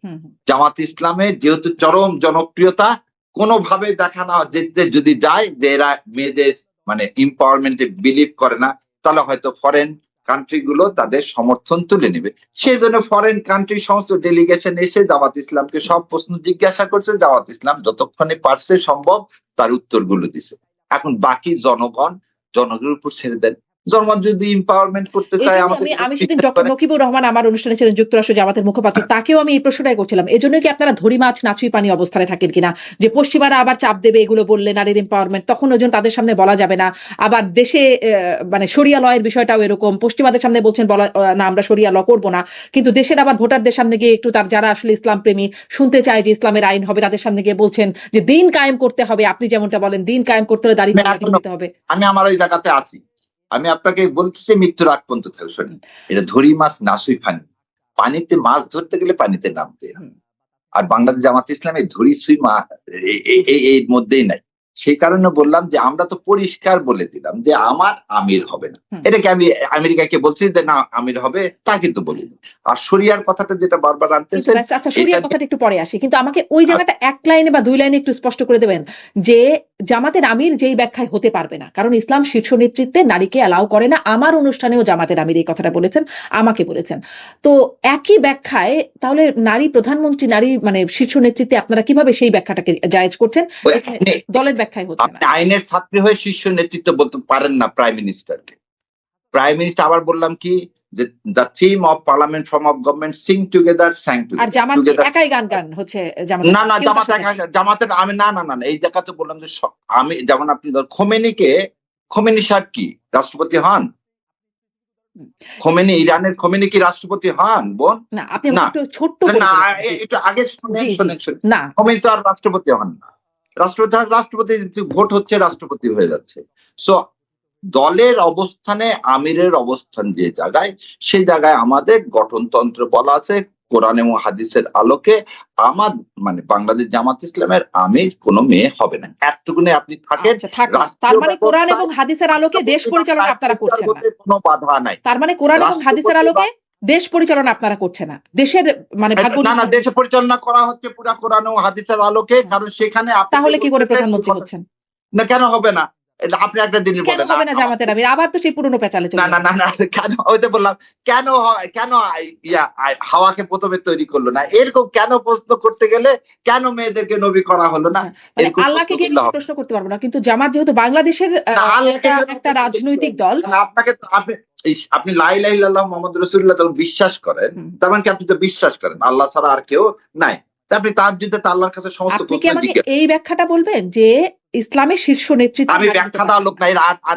জামাত ইসলামের যেহেতু চরম জনপ্রিয়তা, কোনোভাবে দেখানো যেতে যদি যায় যে এরা মেয়েদের মানে এম্পাওয়ারমেন্টে বিলিভ করে না, তাহলে হয়তো ফরেন কান্ট্রি গুলো তাদের সমর্থন তুলে নেবে। সেই জন্য ফরেন কান্ট্রি সমস্ত ডেলিগেশন এসে জামাত ইসলামকে সব প্রশ্ন জিজ্ঞাসা করছে, জামাত ইসলাম যতক্ষণে পারছে সম্ভব তার উত্তরগুলো দিছে। এখন বাকি জনগণের উপর ছেড়ে দেন। জনগণ যদি এম্পাওয়ারমেন্ট করতে চায়, আমি সেদিন ডক্টর নকিবুর রহমান আমার অনুষ্ঠানে ছিলেন, যুক্তরাষ্ট্র জামাতের মুখপাত্র, তাকেও আমি এই প্রশ্নটাই করছিলাম, এজন্য কি আপনারা ধরি মাছ নাচুই পানি অবস্থায় থাকেন কিনা, যে পশ্চিমারা আবার চাপ দেবে এগুলো বললে নারীর এম্পাওয়ারমেন্ট, তখন ওই জন্য তাদের সামনে বলা যাবে না। আবার দেশে মানে শরিয়া লয়ের বিষয়টাও এরকম, পশ্চিমাদের সামনে বলছেন বলা না আমরা শরিয়া ল করবো না, কিন্তু দেশের আবার ভোটারদের সামনে গিয়ে একটু তার যারা আসলে ইসলাম প্রেমী শুনতে চায় যে ইসলামের আইন হবে, তাদের সামনে গিয়ে বলছেন যে দিন কায়েম করতে হবে। আপনি যেমনটা বলেন দিন কায়েম করতে হলে দাঁড়িয়ে দিতে হবে। আমি আমার ওই জায়গাতে আছি, আমি আপনাকে বলতেছি মৃত্যুর আগ পর্যন্ত থাকবে। শোনেন, এটা ধরি মাছ নাসুই পানি, পানিতে মাছ ধরতে গেলে পানিতে নামতে হয়। আর বাংলাদেশ জামাত ইসলামে ধরি সুই মা এর মধ্যেই নাই। সেই কারণে বললাম যে আমরা তো পরিষ্কার বলে দিলাম যে আমার আমির হবে না। এটাকে আমি আমেরিকাকে বলছি যে না আমির হবে, তা কিন্তু বলিনি। আর শরিয়ার কথাটা যেটা বারবার আনতেছে, আচ্ছা শরিয়ার কথাটা একটু পরে আসি, কিন্তু আমাকে ওই জায়গাটা এক লাইনে বা দুই লাইনে একটু স্পষ্ট করে দেবেন যে জামাতের আমির যেই ব্যাখ্যায় হতে পারবে না, কারণ ইসলাম শীর্ষ নেতৃত্বে নারীকে অ্যালাউ করে না। আমার অনুষ্ঠানেও জামাতের আমির এই কথাটা বলেছেন, আমাকে বলেছেন। তো একই ব্যাখ্যায় তাহলে নারী প্রধানমন্ত্রী, নারী মানে শীর্ষ নেতৃত্বে আপনারা কিভাবে সেই ব্যাখ্যাটাকে জায়েজ করছেন? দলের ব্যাখ্যায় হচ্ছে না। আইনের ছাত্রী হয়ে শীর্ষ নেতৃত্ব বলতে পারেন না প্রাইম মিনিস্টারকে। প্রাইম মিনিস্টার আবার বললাম কি যে the theme of parliament form of government sing together sang আর জামাত একাই গান হচ্ছে না না জামাতের আমি না এই জায়গাতে বললাম যে আমি যেমন আপনি খোমেনি সাহেব কি রাষ্ট্রপতি হন? খোমেনি, ইরানের খোমেনি কি রাষ্ট্রপতি হন বোন? না, আপনি একটু ছোট্ট না, একটু আগে শোনেন। না, খোমেনি তো আর রাষ্ট্রপতি হন না। রাষ্ট্রপতি ভোট হচ্ছে, রাষ্ট্রপতি হয়ে যাচ্ছে। সো দলের অবস্থানে আমিরের অবস্থান যে জায়গায়, সেই জায়গায় আমাদের গঠনতন্ত্র বলা আছে কোরআন এবং হাদিসের আলোকে আমার মানে বাংলাদেশ জামাত ইসলামের আমির কোনো মেয়ে হবে না। একটুকুনে আপনি থাকেন। তার মানে কোরআন এবং হাদিসের আলোকে দেশ পরিচালনা আপনারা করছেন না, কোনো বাধা নাই। তার মানে কোরআন এবং হাদিসের আলোকে দেশ পরিচালনা আপনারা করছেন না, দেশের মানে ভাগ্য না দেশে পরিচালনা করা হচ্ছে পুরা কোরআন ও হাদিসের আলোকে। কারণ সেখানে তাহলে কি করে প্রধানমন্ত্রী হচ্ছেন? না কেন হবে না? আপনি একটা জিনিস বলেন হবে না জামাতের আমির, আবার তো সেই পুরনো পেঁচালে চলে। না কেন? ওই তো বললাম কেন হাওয়াকে প্রথমে তৈরি করলো না, এরকম কেন প্রশ্ন করতে গেলে কেন মেয়েদেরকে নবী করা হলো না, আল্লাহকে গিয়ে প্রশ্ন করতে পারবো না, কিন্তু জামাত যেহেতু বাংলাদেশের একটা রাজনৈতিক দল, আপনাকে আপনি লা ইলাহা ইল্লাল্লাহ মুহাম্মাদুর রাসূলুল্লাহ যখন বিশ্বাস করেন, তার মানে কি আপনি তো বিশ্বাস করেন আল্লাহ ছাড়া আর কেউ নাই। আপনি তার যুদ্ধে আল্লাহর কাছে সমস্ত এই ব্যাখ্যাটা বলবেন যে ইসলামের শীর্ষ নেতৃত্ব। আমি ব্যাখ্যা দেওয়ার লোক নাই,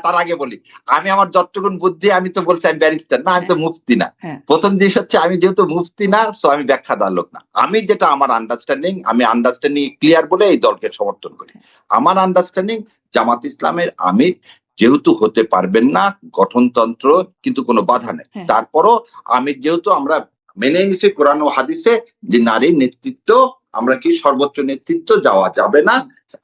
তার আগে বলি আমি আমার যতটুকুন বুদ্ধি, আমি তো বলছি আমি ব্যারিস্টার না, আমি তো মুফতি না। প্রথম জিনিস হচ্ছে আমি যেহেতু মুফতি না, সো আমি ব্যাখ্যা দেওয়ার লোক না। আমি যেটা আমার আন্ডারস্ট্যান্ডিং, আমি আন্ডারস্ট্যান্ডিং ক্লিয়ার বলে এই দলকে সমর্থন করি। আমার আন্ডারস্ট্যান্ডিং জামাত ইসলামের আমির যেহেতু হতে পারবেন না, গঠনতন্ত্র কিন্তু কোনো বাধা নেই। তারপরও আমির যেহেতু আমরা মেনে নিছি কোরআন ও হাদিসে যে নারীর নেতৃত্ব, আমরা কি সর্বোচ্চ নেতৃত্ব যাওয়া যাবে না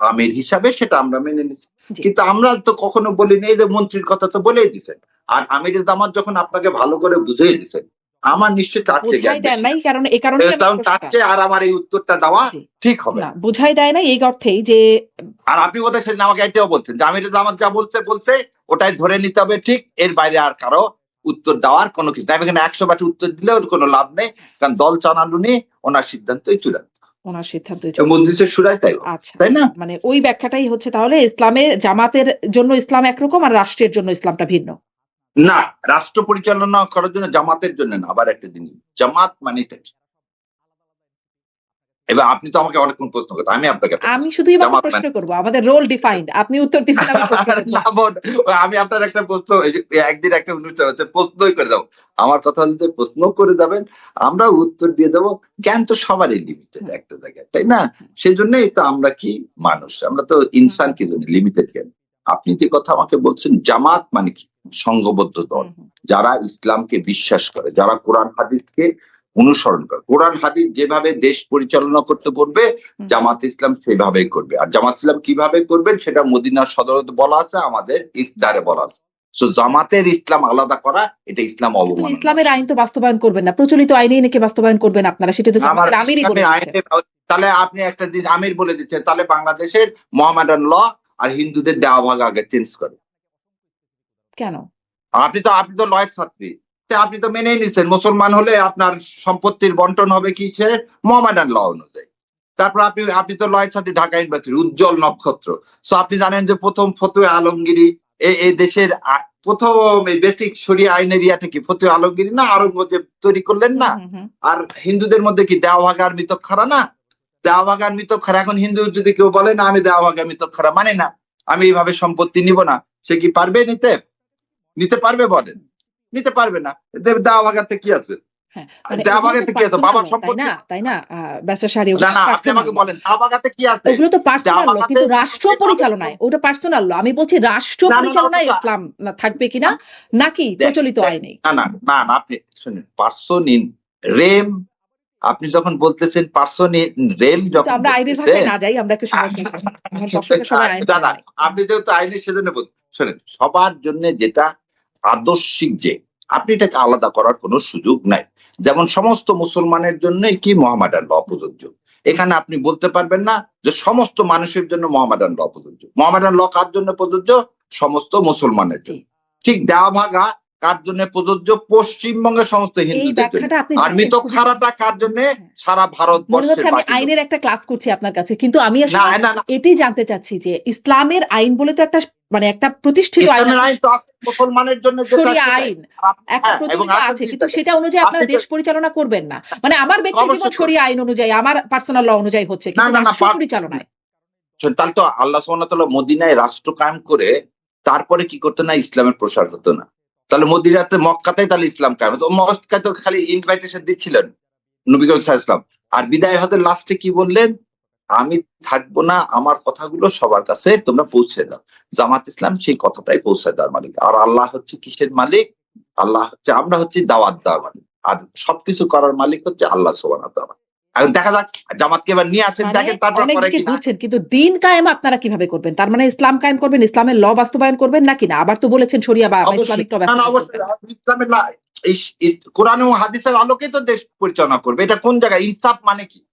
আমির হিসাবে, সেটা আমরা মেনে নিছি। কিন্তু আমরা তো কখনো বলিনি, এই যে মন্ত্রীর কথা তো বলেই দিছেন। আর আমির জামাত যখন আপনাকে ভালো করে বুঝিয়ে দিছেন, আমার নিশ্চয়ই তার চেয়ে বোঝাই জ্ঞান দেন বেশি। নাই, কারণ এই কারণে কারণ তার চেয়ে আর আমার এই উত্তরটা দেওয়া জি। ঠিক হবে না না। বোঝাই দেয় না এই অর্থেই যে আর আপনি বোধহয় সেদিন আমাকে এটাও বলছেন যে আমির জামাত যা বলছে ওটাই ধরে নিতে হবে, ঠিক, এর বাইরে আর কারো উত্তর দেওয়ার কোনো কিছু নাই। এখানে 100 বাটি উত্তর দিলেও কোনো লাভ নেই, কারণ দল চালানো ওনার সিদ্ধান্তই চূড়ান্ত। ওনার সিদ্ধান্তই মজলিসের শুরাই তাই, আচ্ছা, তাই না? মানে ওই ব্যাখ্যাটাই হচ্ছে তাহলে ইসলামের জামাতের জন্য ইসলাম একরকম আর রাষ্ট্রের জন্য ইসলামটা ভিন্ন। না, রাষ্ট্র পরিচালনা করার জন্য জামাতের জন্য না। আবার একটা জিনিস, জামাত মানে কি? এবার আপনি তো আমাকে অনেকক্ষণ প্রশ্ন করতে, আমি আপনাকে একটা আমি প্রশ্ন- শুধুই মাত্র জামাত প্রশ্ন মানে- করবো, আমাদের রোল ডিফাইন্ড, আপনি উত্তর দিবেন আমি প্রশ্ন করবো। না বোন, আমি আপনার একটা প্রশ্ন, এই যে একদিন একটা অনুষ্ঠান হচ্ছে, প্রশ্নই করে যাবো। আমার কথা হলো যে প্রশ্ন করে যাবেন, আমরা উত্তর দিয়ে যাবো। জ্ঞান তো সবারই লিমিটেড একটা জায়গায়, তাই না? সেই জন্যই তো আমরা কি মানুষ, আমরা তো ইনসান, কি জন্য লিমিটেড জ্ঞান। আপনি যে কথা আমাকে বলছেন জামাত মানে কি, সংঘবদ্ধ দল, যারা ইসলামকে বিশ্বাস করে, যারা কোরআন হাদিসকে অনুসরণ করে। কোরআন হাদিস যেভাবে দেশ পরিচালনা করতে বলবে, জামাত ইসলাম সেভাবেই করবে। আর জামাত ইসলাম কিভাবে করবেন সেটা মদিনার সদরতে বলা আছে, আমাদের ইফতারে বলা আছে। তো জামাতের ইসলাম আলাদা করা, এটা ইসলাম কিন্তু অবমাননা। ইসলামের আইন তো বাস্তবায়ন করবেন না, প্রচলিত আইনেই নাকি বাস্তবায়ন করবেন আপনারা, সেটা তো আমার জামাতের আমিরই বলে ইসলামের দিয়েছেন। আইনে, তাহলে আপনি একটা দিন আমির বলে দিচ্ছেন, তাহলে বাংলাদেশের মোহামেডান ল আর হিন্দুদের দেওয়া ভাগ আগে চেঞ্জ করে। কেন? আপনি তো লয়ের ছাত্রী, আপনি তো মেনেই নিচ্ছেন মুসলমান হলে আপনার সম্পত্তির বন্টন হবে কি সে মোহামেডান ল অনুযায়ী। তারপর আপনি তো লয়ের ছাত্রী, ঢাকা ইউনিভার্সিটি উজ্জ্বল নক্ষত্র। সো আপনি জানেন যে প্রথম ফতুয়া আলমগিরি এই দেশের প্রথম এই বেসিক শরিয়া আইনের ইয়াটা কি ফতুয়া আলমগিরি না, আরঙ্গজেব তৈরি করলেন না? আর হিন্দুদের মধ্যে কি দেওয়া ভাগার মিতক্ষরা না? দেওয়া ভাগার মিতক্ষরা। এখন হিন্দু যদি কেউ বলে না আমি দেওয়া ভাগার মিতক্ষরা মানে না, আমি এইভাবে সম্পত্তি নিব না, সে কি পারবে নিতে পারবে? বলেন, নিতে পারবে না। দেওয়া ভাগাতে কি আছে? হ্যাঁ, মানে দেওয়া ওগুলো ভাগাতে তো কি আছে? personal বাবার law, সম্পত্তি। তাই না ব্যাসাশাড়ি, না না, আপনি আমাকে বলেন দেওয়া ভাগাতে কি আছে? ওগুলো তো পার্সোনাল ল, ভাগাতে- কিন্তু রাষ্ট্র পরিচালনায় ওটা পার্সোনাল ল। আমি বলছি রাষ্ট্র না, না, না, পরিচালনায় ওটা তো- ইসলাম থাকবে কিনা, নাকি প্রচলিত আইনে? না না না না, আপনি শুনুন, পার্সন ইন রেম, আপনি যখন বলতেছেন পার্সন ইন রেম, কিন্তু যখন আমরা আইনের বলতেছেন- ভাষায় না যাই, আমরা একটু সহজ ভাষা, আমার দর্শকের সবাই আইন দাদা, জানে। আপনি যেহেতু আইনের সেজন্য শোনেন, সবার জন্য যেটা আদর্শিক, যে আপনি এটাকে আলাদা করার কোনো সুযোগ নাই। যেমন সমস্ত মুসলমানের জন্য কি মোহামেডান ল প্রযোজ্য, এখানে আপনি বলতে পারবেন না যে সমস্ত মানুষের জন্য মোহামেডান ল প্রযোজ্য। মোহামেডান ল কার জন্য প্রযোজ্য? সমস্ত মুসলমানের জন্য। ঠিক দেওয়া ভাগা কার জন্য প্রযোজ্য? পশ্চিমবঙ্গের সমস্ত এই হিন্দুদের জন্য। ব্যাখ্যাটা আপনি আর মৃতক্ষারাটা কার জন্য? সারা মনে হচ্ছে আমি ভারতবর্ষের। আইনের একটা ক্লাস করছি আপনার কাছে, কিন্তু আমি না আসলে না না, এটাই জানতে চাচ্ছি যে ইসলামের আইন বলে তো একটা মানে একটা প্রতিষ্ঠিত আইন ইসলামের আছে, আইন তো আছে মুসলমানের জন্য, যেটা শরিয়া সেটাই। আইন একটা হ্যাঁ, এবং প্রচলিত আরেকটা আছে, জিনিস কিন্তু দেখেন, সেটা অনুযায়ী আপনারা আপনি দেশ পরিচালনা করবেন না। মানে আমার ব্যক্তি জীবন অবশ্যই শরিয়া আইন অনুযায়ী, আমার পার্সোনাল ল অনুযায়ী হচ্ছে, না, কিন্তু না, না, রাষ্ট্র পরিচালনায় তাহলে তো আল্লাহ সুবহানাহু ওয়া তাআলা মদিনায় রাষ্ট্র কায়েম করে তারপরে কি করতো না, ইসলামের প্রসার হতো না? তাহলে মদিনাতে, মক্কাতেই তাহলে ইসলাম কায়েম হতো। মক্কায় তো খালি ইনভাইটেশন দিচ্ছিলেন নবী করিম সাল্লাল্লাহু আলাইহি ওয়াসাল্লাম। আর বিদায় হতে লাস্টে কি বললেন? আমি থাকবো না, আমার কথাগুলো সবার কাছে তোমরা পৌঁছে দাও। জামাত ইসলাম সেই কথাটাই পৌঁছে দেওয়ার মালিক। আর আল্লাহ হচ্ছে কিসের মালিক? আল্লাহ হচ্ছে, আমরা হচ্ছি দাওয়াত দেওয়ার মালিক, আর সবকিছু করার মালিক হচ্ছে আল্লাহ সুবহানাহু ওয়া তাআলা। আর দেখা যাক জামাতকে এবার নিয়ে আসেন, মানে দেখেন তারপর অনেক করে দিকে কিনা। ঘুরছেন, কিন্তু দিন কায়েম আপনারা কিভাবে করবেন? তার মানে ইসলাম কায়েম করবেন, ইসলামের ল বাস্তবায়ন করবেন নাকি না? আবার তো বলেছেন শরিয়া বা অবশ্যই, ইসলামিক ল না, না, বাস্তবায়ন অবশ্যই করবেন। ইসলামের কোরআন ও হাদিসের আলোকে তো দেশ পরিচালনা করবে। এটা কোন জায়গায়? ইনসাফ মানে কি?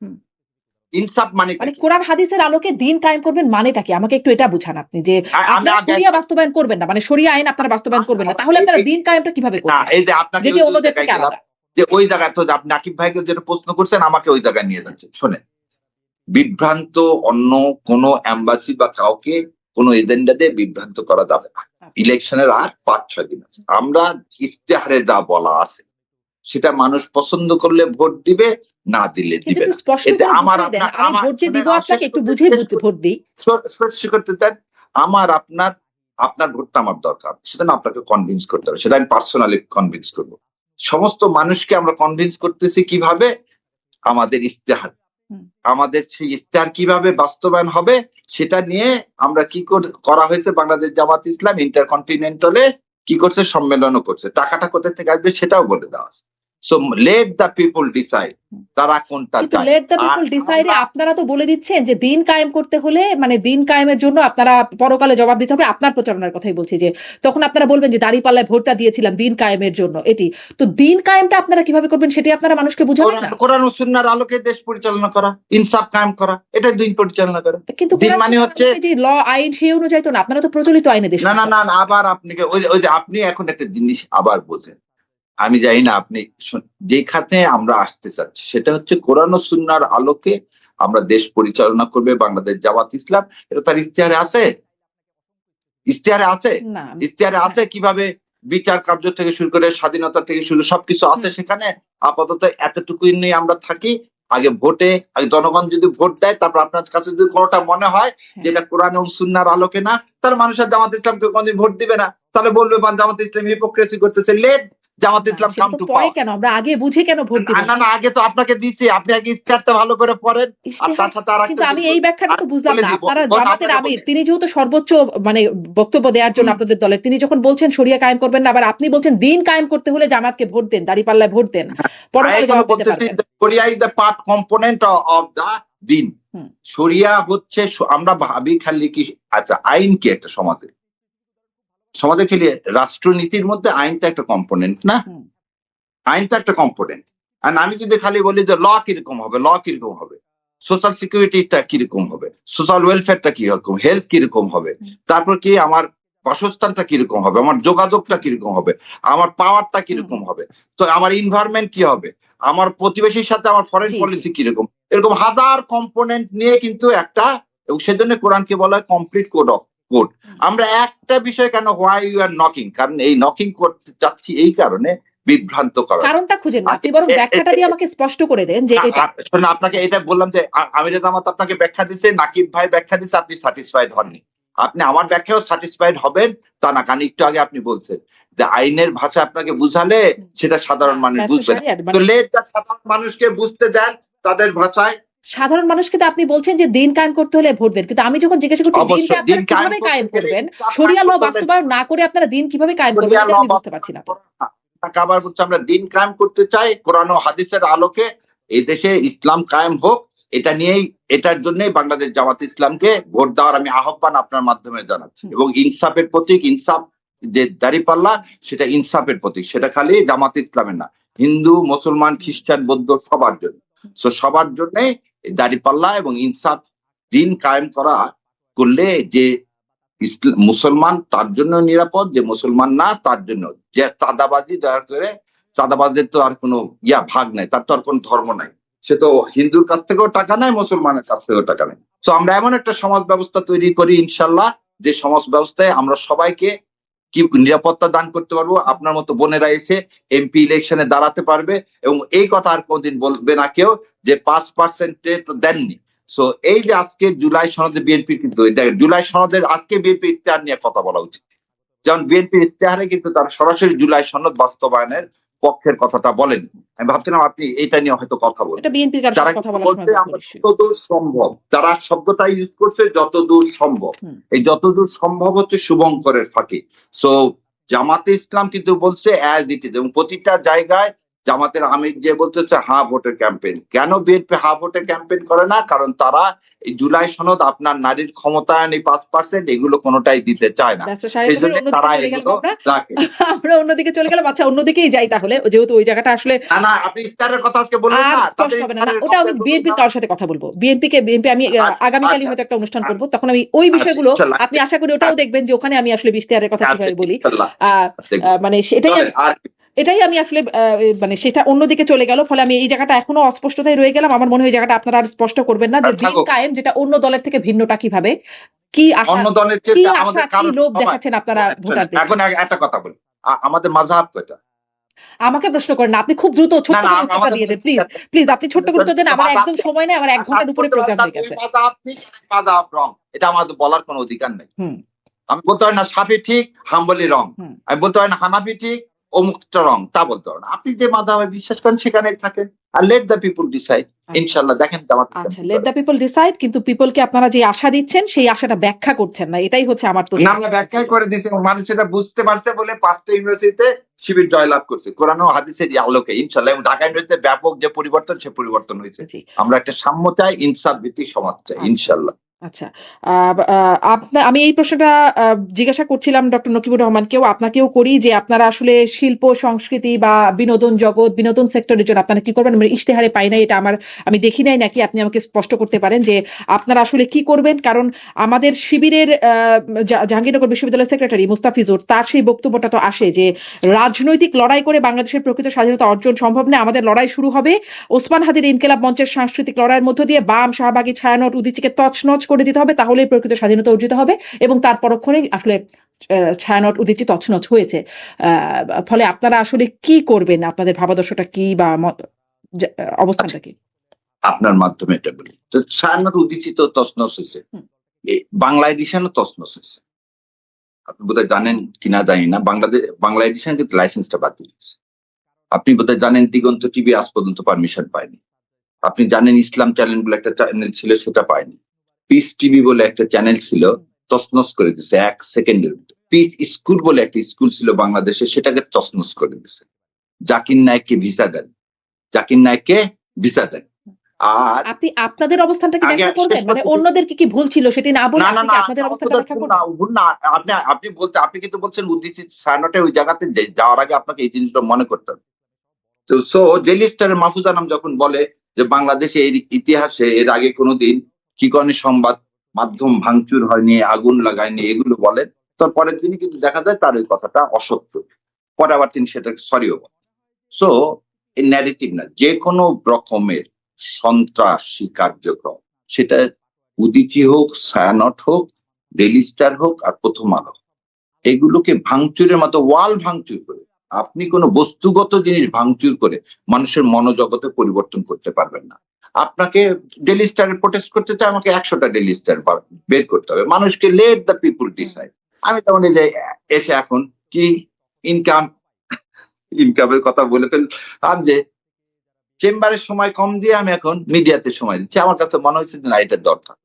ইনসাফ মানে মানে কি? কোরআন হাদিসের আলোকে দিন কায়েম করবেন মানেটা কি? আমাকে একটু এটা বুঝান আপনি, যে আমি আপনারা আগে- শরিয়া বাস্তবায়ন করবেন না, মানে শরিয়া আইন আপনারা বাস্তবায়ন করবেন না, তাহলে আপনারা দিন কায়েমটা কিভাবে না, করবেন? এই যে আপনাকে যেটি ওই অন্যদের জায়গায় থেকে গেলাম, আলাদা। যে ওই জায়গায় তো যে আপনি আকিব ভাইকে যেটা প্রশ্ন করছেন, আমাকে ওই জায়গায় নিয়ে যাচ্ছেন। শোনেন, বিভ্রান্ত অন্য কোন এম্বাসি বা কাউকে কোন এজেন্ডা দিয়ে বিভ্রান্ত করা যাবে না। ইলেকশনের আর 5-6 দিন আছে। আমরা ইশতেহারে যা বলা আছে সেটা মানুষ পছন্দ করলে ভোট দিবে, না দিলে কিন্তু দিবে একটু না। স্পষ্ট এতে করে আমার বুঝিয়ে দেন, আপনার আমি ভোট যে দিব আপনাকে একটু বুঝিয়ে ভোট দিই। শেষ করতে দেন। আমার আপনার ভোটটা আমার দরকার, সেটা না আপনাকে কনভিন্স করতে হবে, সেটা আমি পার্সোনালি কনভিন্স করবো। সমস্ত মানুষকে আমরা কনভিন্স করতেছি কিভাবে? আমাদের ইশতেহার। আমাদের সেই ইশতেহার কিভাবে বাস্তবায়ন হবে সেটা নিয়ে আমরা কি করা হয়েছে, বাংলাদেশ জামাত ইসলাম ইন্টারকন্টিনেন্টালে কি করছে, সম্মেলনও করছে। টাকাটা কোথা থেকে আসবে সেটাও বলে দেওয়া আছে। So let the people decide তারা কোনটা কিন্তু চায়। লেট দ্য আর পিপল ডিসাইডে আমরা- আপনারা তো বলে দিচ্ছেন যে দিন কায়েম করতে হলে মানে দিন কায়েমের জন্য আপনারা পরকালে জবাব দিতে হবে। আপনার প্রচারণার কথাই বলছি, যে তখন আপনারা বলবেন যে দাঁড়িপাল্লায় ভোটটা দিয়েছিলাম দিন কায়েমের জন্য। এটি তো দিন কায়েমটা আপনারা কিভাবে করবেন সেটি আপনারা মানুষকে বুঝাবেন না। কোরআন ও সুন্নাহর আলোকে দেশ পরিচালনা করা, ইনসাফ কায়েম করা, এটা দিন পরিচালনা করা। কিন্তু দিন মানে হচ্ছে যে ল আইন সেই অনুযায়ী তো না, আপনারা তো প্রচলিত আইনে দেশ না না না না, আবার আপনাকে ওই যে আপনি এখন একটা জিনিস আবার বোঝেন, আমি জানি না আপনি যেখানে আমরা আসতে চাচ্ছি সেটা হচ্ছে কোরআন ও সুন্নাহর আলোকে আমরা দেশ পরিচালনা করবে বাংলাদেশ জামাত ইসলাম। এটা তার ইশতেহারে আছে, ইশতেহারে আছে, না। ইশতেহারে আছে কিভাবে বিচার কার্য থেকে শুরু করে স্বাধীনতা থেকে শুরু সবকিছু আছে সেখানে। আপাতত এতটুকুই নিয়ে আমরা থাকি। আগে ভোটে আগে জনগণ যদি ভোট দেয়, তারপর আপনার কাছে যদি কোনোটা মনে হয় যেটা কোরআন ও সুন্নাহর আলোকে না, তাহলে মানুষের জামাত ইসলামকে কোনদিন ভোট দিবে না, তাহলে বলবে জামাত ইসলাম হিপোক্রেসি করতেছে। Let Jamaat Islam come to পরে কেন আমরা আগে বুঝে কেন ভোট দিব? না না, আগে তো আপনাকে দিচ্ছি, আপনি আগে ইশতেহারটা ভালো করে পড়েন। আর তার সাথে আর কিন্তু আমি এই ব্যাখ্যাটা তো বুঝলাম না। আপনারা জামাতের আমির, তিনি যেহেতু সর্বোচ্চ মানে বক্তব্য দেওয়ার জন্য আপনাদের দলের, তিনি যখন বলছেন শরিয়া কায়েম করবেন না, আবার আপনি বলছেন দিন কায়েম করতে হলে জামাতকে ভোট দেন, দাঁড়িপাল্লায় ভোট দেন, পরকালে জবাব দিতে পারবেন। শরিয়া is the part component of the দিন। শরিয়া হচ্ছে আমরা ভাবি খালি কি আচ্ছা আইন কি একটা সমাজে খেলে রাষ্ট্রনীতির মধ্যে আইনটা একটা কম্পোনেন্ট না, আইনটা একটা কম্পোনেন্ট। আর আমি যদি খালি বলি যে ল কিরকম হবে, সোশ্যাল সিকিউরিটিটা কিরকম হবে, সোশ্যাল ওয়েলফেয়ারটা কিরকম, হেলথ কিরকম হবে, তারপর কি আমার বাসস্থানটা কিরকম হবে, আমার যোগাযোগটা কিরকম হবে, আমার পাওয়ারটা কিরকম হবে, তো আমার ইনভায়রনমেন্ট কি হবে, আমার প্রতিবেশীর সাথে আমার ফরেন পলিসি কিরকম, এরকম হাজার কম্পোনেন্ট নিয়ে কিন্তু একটা, এবং সেজন্য কোরআনকে বলা হয় কমপ্লিট কোড। আমরা একটা বিষয় কেন হোয়াই ইউ আর নকিং, কারণ এই নকিং করতে চাচ্ছি এই কারণে বিভ্রান্ত করা। কারণটা খুঁজেন না, আপনি বরং ব্যাখ্যাটা দিয়ে আমাকে স্পষ্ট করে দেন যে এটা। আপনাকে এটা বললাম যে আমির জামাত আপনাকে ব্যাখ্যা দিছে, নাকিব ভাই ব্যাখ্যা দিছে, আপনি স্যাটিসফাইড হননি। আপনি আমার ব্যাখ্যাও স্যাটিসফাইড হবেন তা না, কারণ একটু আগে আপনি বলছেন যে আইনের ভাষা আপনাকে বুঝালে সেটা সাধারণ মানুষ বুঝবে না। তো লেট সাধারণ মানুষকে বুঝতে দেন তাদের ভাষায়। সাধারণ মানুষকে তো আপনি বলছেন যে দিন কায়েম করতে হলে ভোট দেন, কিন্তু আমি যখন জিজ্ঞাসা করছি দিনকে আপনারা কিভাবে কায়েম করবেন, শরিয়া ল বাস্তবায়ন না করে আপনারা দিন কিভাবে কায়েম করবেন আমি বুঝতে পারছি না। আবার বলছে আমরা দিন কায়েম করতে চাই কোরআন ও হাদিসের আলোকে, এই দেশে ইসলাম কায়েম হোক, এটা নিয়েই, এটার জন্যই বাংলাদেশ জামাত ইসলামকে ভোট দেওয়ার আমি আহ্বান আপনার মাধ্যমে জানাচ্ছি। এবং ইনসাফের প্রতীক, ইনসাফ যে দাঁড়িপাল্লা সেটা ইনসাফের প্রতীক, সেটা খালি জামাত ইসলামের না, হিন্দু মুসলমান খ্রিস্টান বৌদ্ধ সবার জন্য। তো সবার জন্য দাঁড়িপাল্লা এবং ইনসাফ দিন কায়েম করা করলে যে মুসলমান তার জন্য নিরাপদ, যে মুসলমান না তার জন্য, যে চাঁদাবাজি দয়া করে, চাঁদাবাজের তো আর কোনো ভাগ নাই, তার তো আর কোনো ধর্ম নাই, সে তো হিন্দুর কাছ থেকেও টাকা নেয়, মুসলমানের কাছ থেকেও টাকা নেয়। তো আমরা এমন একটা সমাজ ব্যবস্থা তৈরি করি ইনশাল্লাহ, যে সমাজ ব্যবস্থায় আমরা সবাইকে কি নিরাপত্তা দান করতে পারবো। আপনার মতো বোনেরা এসে এমপি ইলেকশনে দাঁড়াতে পারবে, এবং এই কথা আর কোনদিন বলবে না কেউ যে 5% তো দেননি। সো এই যে আজকে জুলাই সনদে বিএনপি, কিন্তু জুলাই সনদের আজকে বিএনপি ইশতেহার নিয়ে কথা বলা উচিত। যেমন বিএনপি ইশতেহারে কিন্তু তার সরাসরি জুলাই সনদ বাস্তবায়নের পক্ষের কথাটা বলেন। আমি ভাবছিলাম আপনি এটা নিয়ে হয়তো কথা বলবেন। যারা বলছে আমরা যতদূর সম্ভব, যারা শব্দটা ইউজ করছে যতদূর সম্ভব, এই যতদূর সম্ভব হচ্ছে শুভঙ্করের ফাঁকি। সো জামাতে ইসলাম কিন্তু বলছে অ্যাজ ইট ইজ, এবং প্রতিটা জায়গায় জামাতের আমির যে বলতেছে হা ভোটের ক্যাম্পেইন। কেন বিএনপি হা ভোটের ক্যাম্পেইন করে না? কারণ তারা এই জুলাই সনদ, আপনার নারীর ক্ষমতায়ন, এই 5% এগুলো কোনোটাই দিতে চায় না, এই জন্য তারা এগুলো রাখে। আমরা অন্যদিকে চলে গেলাম। আচ্ছা অন্যদিকেই যাই তাহলে, যেহেতু ওই জায়গাটা আসলে না, আপনি ইফতারের কথা আজকে বললেন না, ওটা আমি বিএনপির কারোর সাথে কথা বলবো। বিএনপি আমি আগামীকালই হয়তো একটা অনুষ্ঠান করবো, তখন আমি ওই বিষয়গুলো আপনি আশা করি ওটাও দেখবেন যে ওখানে আমি আসলে ইশতেহারের কথা কিভাবে বলি। মানে এটাই আমি আসলে মানে সেটা অন্যদিকে চলে গেল, ফলে আমি এই জায়গাটা এখনো অস্পষ্টতায় রয়ে গেলাম। আমার মনে হয় এই জায়গাটা আপনারা আর স্পষ্ট করবেন না যে দিন কায়েম যেটা অন্য দলের থেকে ভিন্নটা কিভাবে, কি আশা, কি আশা, কি লোভ দেখাচ্ছেন আপনারা ভোটারদের। এখন একটা কথা বলি, আমাদের মাযহাব কয়টা? আমাকে প্রশ্ন করেন না, আপনি খুব দ্রুত ছোট্ট করে উত্তরটা দিয়ে দেন প্লিজ আপনি ছোট্ট করে উত্তর দেন। আমার একদম সময় নেই, আমার 1 ঘন্টার উপরে প্রোগ্রাম হয়ে গেছে। মাযহাব রং, এটা আমাদের বলার কোনো অধিকার নেই। আমি বলতে হয় না শাফি ঠিক, হাম্বলি রং। আমি বলতে হয় না হানাফি ঠিক, অমুকটা রং তা বলতে পারবো না। আপনি যে মাধ্যমে বিশ্বাস করেন সেখানে থাকেন, আর লেট দ্য পিপুল ডিসাইড। ইনশাল্লাহ দেখেন আচ্ছা, লেট দ্য পিপল ডিসাইড, কিন্তু পিপলকে আপনারা যে আশা দিচ্ছেন সেই আশাটা ব্যাখ্যা করছেন না, এটাই হচ্ছে আমার প্রশ্ন। না, আমরা ব্যাখ্যাই করে দিয়েছি এবং মানুষ এটা বুঝতে পারছে বলে 5টা ইউনিভার্সিটিতে শিবির জয়লাভ করছে কোরআন ও হাদিসের আলোকে ইনশাল্লাহ। এবং ঢাকা ইউনিভার্সিটিতে ব্যাপক যে পরিবর্তন, সে পরিবর্তন হয়েছে। জি। আমরা একটা সাম্য চাই, ইনসাফ ভিত্তিক সমাজ চাই ইনশাল্লাহ। আচ্ছা, আমি এই প্রশ্নটা জিজ্ঞাসা করছিলাম ডক্টর নকিবুর রহমানকেও, আপনাকেও করি, যে আপনারা আসলে শিল্প সংস্কৃতি বা বিনোদন জগৎ, বিনোদন সেক্টরের জন্য আপনারা কি করবেন? মানে ইশতেহারে পাই নাই, এটা আমি দেখি নাই নাকি, আপনি আমাকে স্পষ্ট করতে পারেন যে আপনারা আসলে কি করবেন? কারণ আমাদের শিবিরের জাহাঙ্গীরনগর বিশ্ববিদ্যালয়ের সেক্রেটারি মুস্তাফিজুর, তার সেই বক্তব্যটা তো আসে যে রাজনৈতিক লড়াই করে বাংলাদেশের প্রকৃত স্বাধীনতা অর্জন সম্ভব না, আমাদের লড়াই শুরু হবে ওসমান হাদির ইনকিলাব মঞ্চের সাংস্কৃতিক লড়াইয়ের মধ্য দিয়ে, বাম, শাহবাগী, ছায়ানট, উদীচীকে তছনছ করে দিতে হবে, তাহলেই প্রকৃত স্বাধীনতা অর্জিত হবে। এবং তার পরক্ষণেই আসলে ছায়ানট, উদীচী তছনছ হয়েছে। ফলে আপনারা আসলে কি করবেন? আপনাদের ভাবাদর্শটা কি বা অবস্থানটা কি? আপনার মাধ্যমে এটা বলি, তো ছায়ানট উদিচিত তছনছ হয়েছে, বাংলা এডিশনও তছনছ হয়েছে। আপনি বোধহয় জানেন কিনা জানি না, বাংলা এডিশন কিন্তু লাইসেন্সটা বাতিল হয়েছে। আপনি বোধহয় জানেন দিগন্ত টিভি আজ পর্যন্ত পারমিশন পায়নি। আপনি জানেন ইসলাম চ্যানেল বলে একটা চ্যানেল ছিল, সেটা পায়নি। পিস টিভি বলে একটা চ্যানেল ছিল, তছনছ করে দিছে 1 সেকেন্ডের ভিতরে। পিস স্কুল বলে একটা স্কুল ছিল বাংলাদেশে, সেটাকে তছনছ করে দিছে। জাকির নায়েককে ভিসা দেন, জাকির নায়েককে ভিসা দেন। আর আপনি আপনাদের অবস্থানটা কি ব্যাখ্যা করবেন? মানে অন্যদের কি ভুল ছিল সেটি না বলে আপনি কি আপনাদের অবস্থানটা ব্যাখ্যা করবেন? আপনি কিন্তু বলছেন উদ্দেশ্যে ছায়ানটে ওই জায়গাতে যাওয়ার আগে আপনাকে এই জিনিসটা মনে করতে হবে। তো ডেইলি স্টারের মাহফুজ আনাম যখন বলে যে বাংলাদেশে এর ইতিহাসে এর আগে কোনোদিন কি কারণে সংবাদ মাধ্যম ভাঙচুর হয়নি, আগুন লাগায়নি, এগুলো বলেন, তারপরের দিনই কিন্তু দেখা যায় তার ওই কথাটা অসত্য। পরে আবার তিনি সেটা সরিও বলেন। সো এই ন্যারেটিভ না, যে কোনো রকমের সন্ত্রাসী কার্যক্রম, সেটা উদীচী হোক, ছায়ানট হোক, ডেইলি স্টার হোক আর প্রথম আলো, এগুলোকে ভাঙচুরের মতো ওয়াল ভাঙচুর করে, আপনি কোনো বস্তুগত জিনিস ভাঙচুর করে মানুষের মনোজগতে পরিবর্তন করতে পারবেন না। আপনাকে ডেইলি স্টারে প্রোটেস্ট করতে চাই, আমাকে 100টা ডেইলি স্টার বের করতে হবে। মানুষকে লেট দ্য পিপুল ডিসাইড। আমি তেমন এই যে এসে এখন কি ইনকামের কথা বলে ফেললাম যে চেম্বারের সময় কম দিয়ে আমি এখন মিডিয়াতে সময় দিচ্ছি। আমার কাছে মনে হয়েছে যে না, এটার দরকার।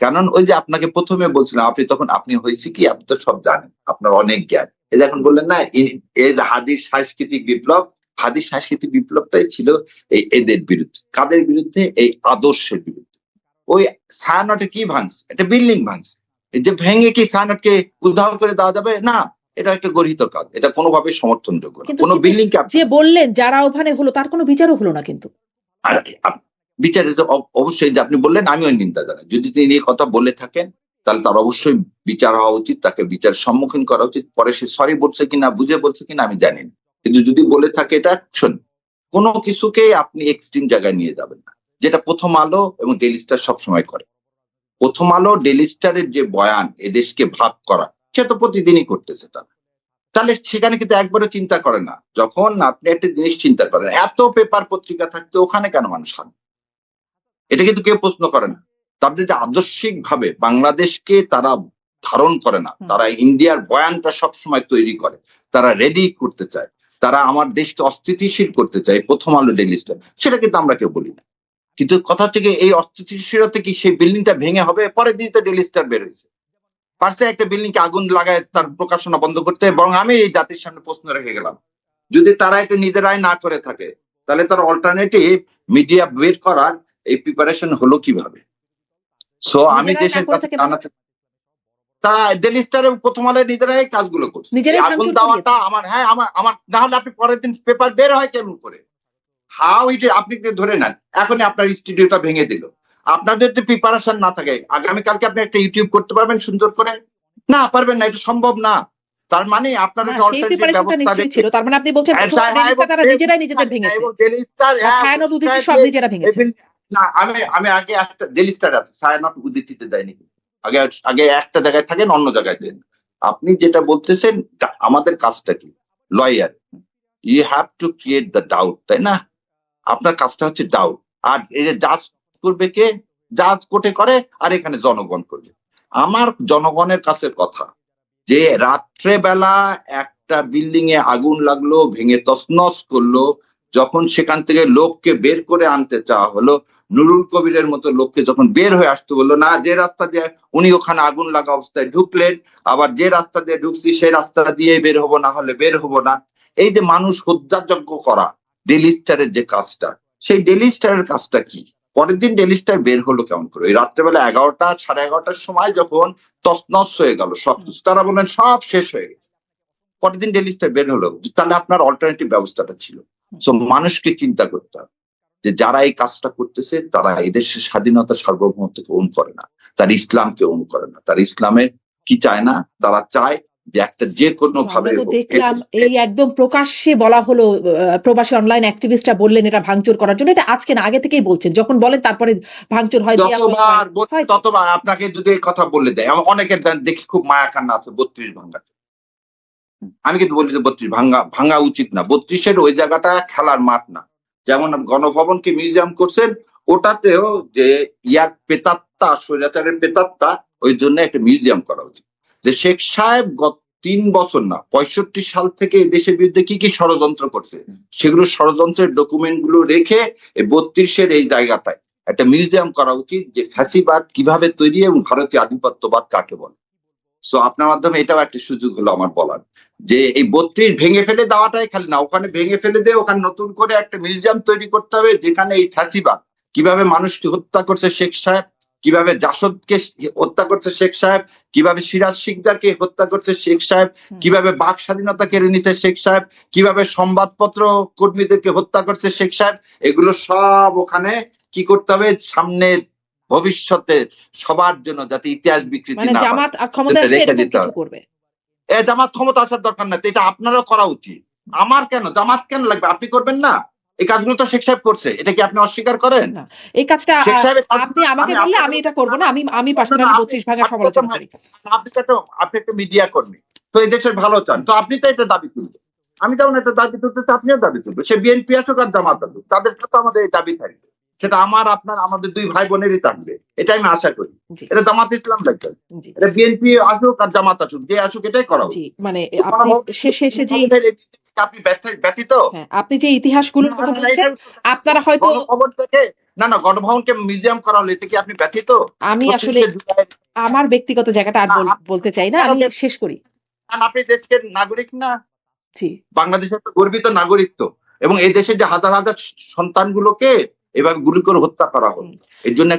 কারণ ওই যে আপনাকে প্রথমে বলছিলাম, আপনি হয়েছে কি, আপনি তো সব জানেন, আপনার অনেক জ্ঞান। এই যে এখন বললেন না এই যে হাদির সাংস্কৃতিক বিপ্লব, হাদির সাংস্কৃতিক বিপ্লবটাই ছিল এদের বিরুদ্ধে। কাদের বিরুদ্ধে? এই আদর্শের বিরুদ্ধে। ওই ছায়ানটে কি ভাঙছে? একটা বিল্ডিং ভাঙছে। এই যে ভেঙে কি ছায়ানটকে উদ্ধার করে দেওয়া যাবে? না, এটা একটা গর্হিত কাজ, এটা কোনোভাবে সমর্থনযোগ্য না। কোনো বিল্ডিং যে বললেন যারা ওখানে হলো তার কোনো বিচারও হলো না কিন্তু। আর বিচারে তো অবশ্যই, যে আপনি বললেন, আমিও নিন্দা জানাই। যদি তিনি এই কথা বলে থাকেন তাহলে তার অবশ্যই বিচার হওয়া উচিত, তাকে বিচার সম্মুখীন করা উচিত। পরে সে সরি বলছে কিনা, বুঝে বলছে কিনা আমি জানি না, কিন্তু যদি বলে থাকে এটা অ্যাকশন। কোনো কিছুকে আপনি এক্সট্রিম জায়গায় নিয়ে যাবেন না, যেটা প্রথম আলো এবং ডেইলি স্টার সবসময় করে। প্রথম আলো ডেইলি স্টারের যে বয়ান এদেশকে ভাগ করা, সে তো প্রতিদিনই করতেছে। তাহলে সেখানে কিন্তু একবারও চিন্তা করে না। যখন আপনি একটা জিনিস চিন্তা করেন, এত পেপার পত্রিকা থাকতে ওখানে কেন মানুষ খান, এটা কিন্তু কেউ প্রশ্ন করে না। তাদের যে আদর্শিক ভাবে বাংলাদেশকে তারা ধারণ করে না, তারা ইন্ডিয়ার বয়ানটা সবসময় তৈরি করে, তারা রেডি করতে চায়, তারা আমার দেশকে অস্থিতিশীল করতে চায়, প্রথম আলো ডেইলি স্টার, সেটা কিন্তু আমরা কেউ বলি না। কিন্তু কথা থেকে এই অস্থিতিশীলতা কি সেই বিল্ডিংটা ভেঙে হবে? পরের দিন তো ডেইলি স্টার বের হয়েছে, পারছে একটা বিল্ডিংকে আগুন লাগায় তার প্রকাশনা বন্ধ করতে। বরং আমি এই জাতির সামনে প্রশ্ন রেখে গেলাম, যদি তারা এটা নিজেরাই না করে থাকে, তাহলে তার অল্টারনেটিভ মিডিয়া বের করার এই প্রিপারেশন হলো কিভাবে? সো আমি দেশের কাছে জানাতে, তা ডেইলি স্টারে প্রথম আলোয় নিজেরাই কাজগুলো করছে। আগুন দেওয়াটা আমার না হলে আপনি পরের দিন পেপার বের হয় কেমন করে? হাউ ইট, আপনি ধরে নেন এখনই আপনার স্টুডিওটা ভেঙে দিল। আপনাদের যদি প্রিপারেশন না থাকে, আগামীকালকে আপনি একটা ইউটিউব করতে পারবেন সুন্দর করে? না, পারবেন না, এটা সম্ভব না। তার মানে আপনার ছিল, তার মানে আপনি বলছেন তারা নিজেরাই নিজেদের ভেঙেছে, সব নিজেরা ভেঙেছে। না, আমি আগে একটা ডেইলি স্টার আছে, ছায়ানট উদিতিতে দেয়নি। আগে একটা জায়গায় থাকেন, অন্য জায়গায় দেন। আপনি যেটা বলতেছেন, আমাদের কাজটা কি? Lawyer, you have to create the doubt, তাই না? আপনার কাজটা হচ্ছে ডাউট। আর এই যে জাজ করবে কে? জাজ কোর্টে করে, আর এখানে জনগণ করবে। আমার জনগণের কাছে কথা, যে রাত্রেবেলা একটা বিল্ডিং এ আগুন লাগলো, ভেঙে তছনছ করলো, যখন সেখান থেকে লোককে বের করে আনতে চাওয়া হলো, নুরুল কবিরের মতো লোককে যখন বের হয়ে আসতে বললো, না যে রাস্তা দিয়ে উনি ওখানে আগুন লাগা অবস্থায় ঢুকলেন, আবার যে রাস্তা দিয়ে ঢুকছি সেই রাস্তা দিয়ে বের হবো, না হলে বের হবো না। এই যে মানুষ হত্যাযজ্ঞ করা, ডেইলি স্টারের যে কাজটা, সেই ডেইলি স্টারের কাজটা কি? পরের দিন ডেইলি স্টার বের হলো কেমন করে? ওই রাত্রেবেলা 11টা 11:30টার সময় যখন তছনছ হয়ে গেল সবকিছু, তারা বললেন সব শেষ হয়ে গেছে। পরের দিন ডেইলি স্টার বের হলো, তাহলে আপনার অল্টারনেটিভ ব্যবস্থাটা ছিল। সো মানুষকে চিন্তা করতে হবে যে যারা এই কাজটা করতেছে তারা এদেশের স্বাধীনতা সার্বভৌমত্বকে ওন করে না, তার ইসলামকে ওন করে না, তার ইসলামের কি চায় না, তারা চায় যে একটা যে কোনো ভাবে আমরা তো দেখলাম এই একদম প্রকাশ্যে বলা হলো, প্রবাসী অনলাইন অ্যাক্টিভিস্টরা বললেন এটা ভাঙচুর করার জন্য। এটা আজকে না, আগে থেকেই বলছেন, যখন বলেন তারপরে ভাঙচুর হয়, দেয়া হয়, যতবার হয় তো। ততবার আপনাকে যদি এই কথা বলে দেয়, অনেকের দেখি খুব মায়া কান্না আছে 32 ভাঙা। আমি কিন্তু বলি যে 32 ভাঙা উচিত না। 32-এর ওই জায়গাটা খেলার মাঠ না। যেমন গণভবনকে মিউজিয়াম করছেন, ওটাতেও যে ইয়ার প্রেতাত্মা, স্বৈরাচারের প্রেতাত্মা, ওই জন্য একটা মিউজিয়াম করা উচিত। যে শেখ সাহেব গত 3 বছর না 65 সাল থেকে এই দেশের বিরুদ্ধে কি কি ষড়যন্ত্র করছে, সেগুলো ষড়যন্ত্রের ডকুমেন্ট গুলো রেখে এই 32-এর এই জায়গাটায় একটা মিউজিয়াম করা উচিত, যে ফ্যাসিবাদ কিভাবে তৈরি এবং ভারতীয় আধিপত্যবাদ কাকে বলে। সো আপনার মাধ্যমে এটাও একটা সুযোগ হলো আমার বলার, যে এই 32 ভেঙে ফেলে দেওয়াটাই খালি না, ওখানে ভেঙে ফেলে দিয়ে ওখানে নতুন করে একটা মিউজিয়াম তৈরি করতে হবে, যেখানে এই ফ্যাসিবাদ কিভাবে মানুষকে হত্যা করছে শেখ সাহেব, কিভাবে জাসদকে হত্যা করছে শেখ সাহেব, কিভাবে সিরাজ শিকদারকে হত্যা করছে শেখ সাহেব, কিভাবে বাক স্বাধীনতা কেড়ে নিচ্ছে শেখ সাহেব, কিভাবে সংবাদপত্র কর্মীদেরকে হত্যা করছে শেখ সাহেব, এগুলো সব ওখানে কি করতে হবে সামনে ভবিষ্যতে সবার জন্য, যাতে ইতিহাস বিকৃতি মানে না হয়, জামাত ক্ষমতা আসলে রেখে এরকম দিতে কিছু হবে। করবে। জামাত ক্ষমতা আসার দরকার নাই, তো এটা আপনারও করা উচিত। আমার কেন, জামাত কেন লাগবে? আপনি করবেন না? এই কাজগুলো তো শেখ সাহেব করছে, এটা কি আপনি অস্বীকার করেন? না, এই কাজটা শেখ সাহেবের আপনি আমাকে বললে আমি এটা করব না। আমি পার্সোনালি 32 ভাঙার সমালোচনা করি। আপনি একটা মিডিয়া কর্মী, তো এই দেশের ভালো চান, তো আপনি তো এটা দাবি তুলবেন। আমি যেমন এটা দাবি তুলতেছি, আপনিও দাবি তুলবেন। সে বিএনপি আসুক আর জামাত আসুক, তাদের তো আমাদের এই দাবি থাকবে। সেটা আমার, আপনার, আমাদের 2 ভাই বোনেরই থাকবে, এটা আমি আশা করি। জি, এটা জামাত ইসলাম লাগবে, জি, এটা বিএনপি আসুক আর জামাত আসুক, যে আসুক এটাই করা জি। উচিত। মানে আপনি শেষে যে আপনি ব্যতীত হ্যাঁ, আপনি যে ইতিহাসগুলোর কথা বলছেন, আপনারা হয়তো গণভবন থেকে, না গণভবনকে মিউজিয়াম করা হলো, এতে কি আপনি ব্যতীত? আমি আসলে 25শে জুলাই আমার ব্যক্তিগত জায়গাটা আর বলতে চাই না, আমি শেষ করি। আপনি দেশের নাগরিক না? জি। বাংলাদেশের তো গর্বিত নাগরিক তো, এবং এই দেশের যে হাজার হাজার সন্তানগুলোকে এভাবে গুলি করে হত্যা করা হলো, এর জন্য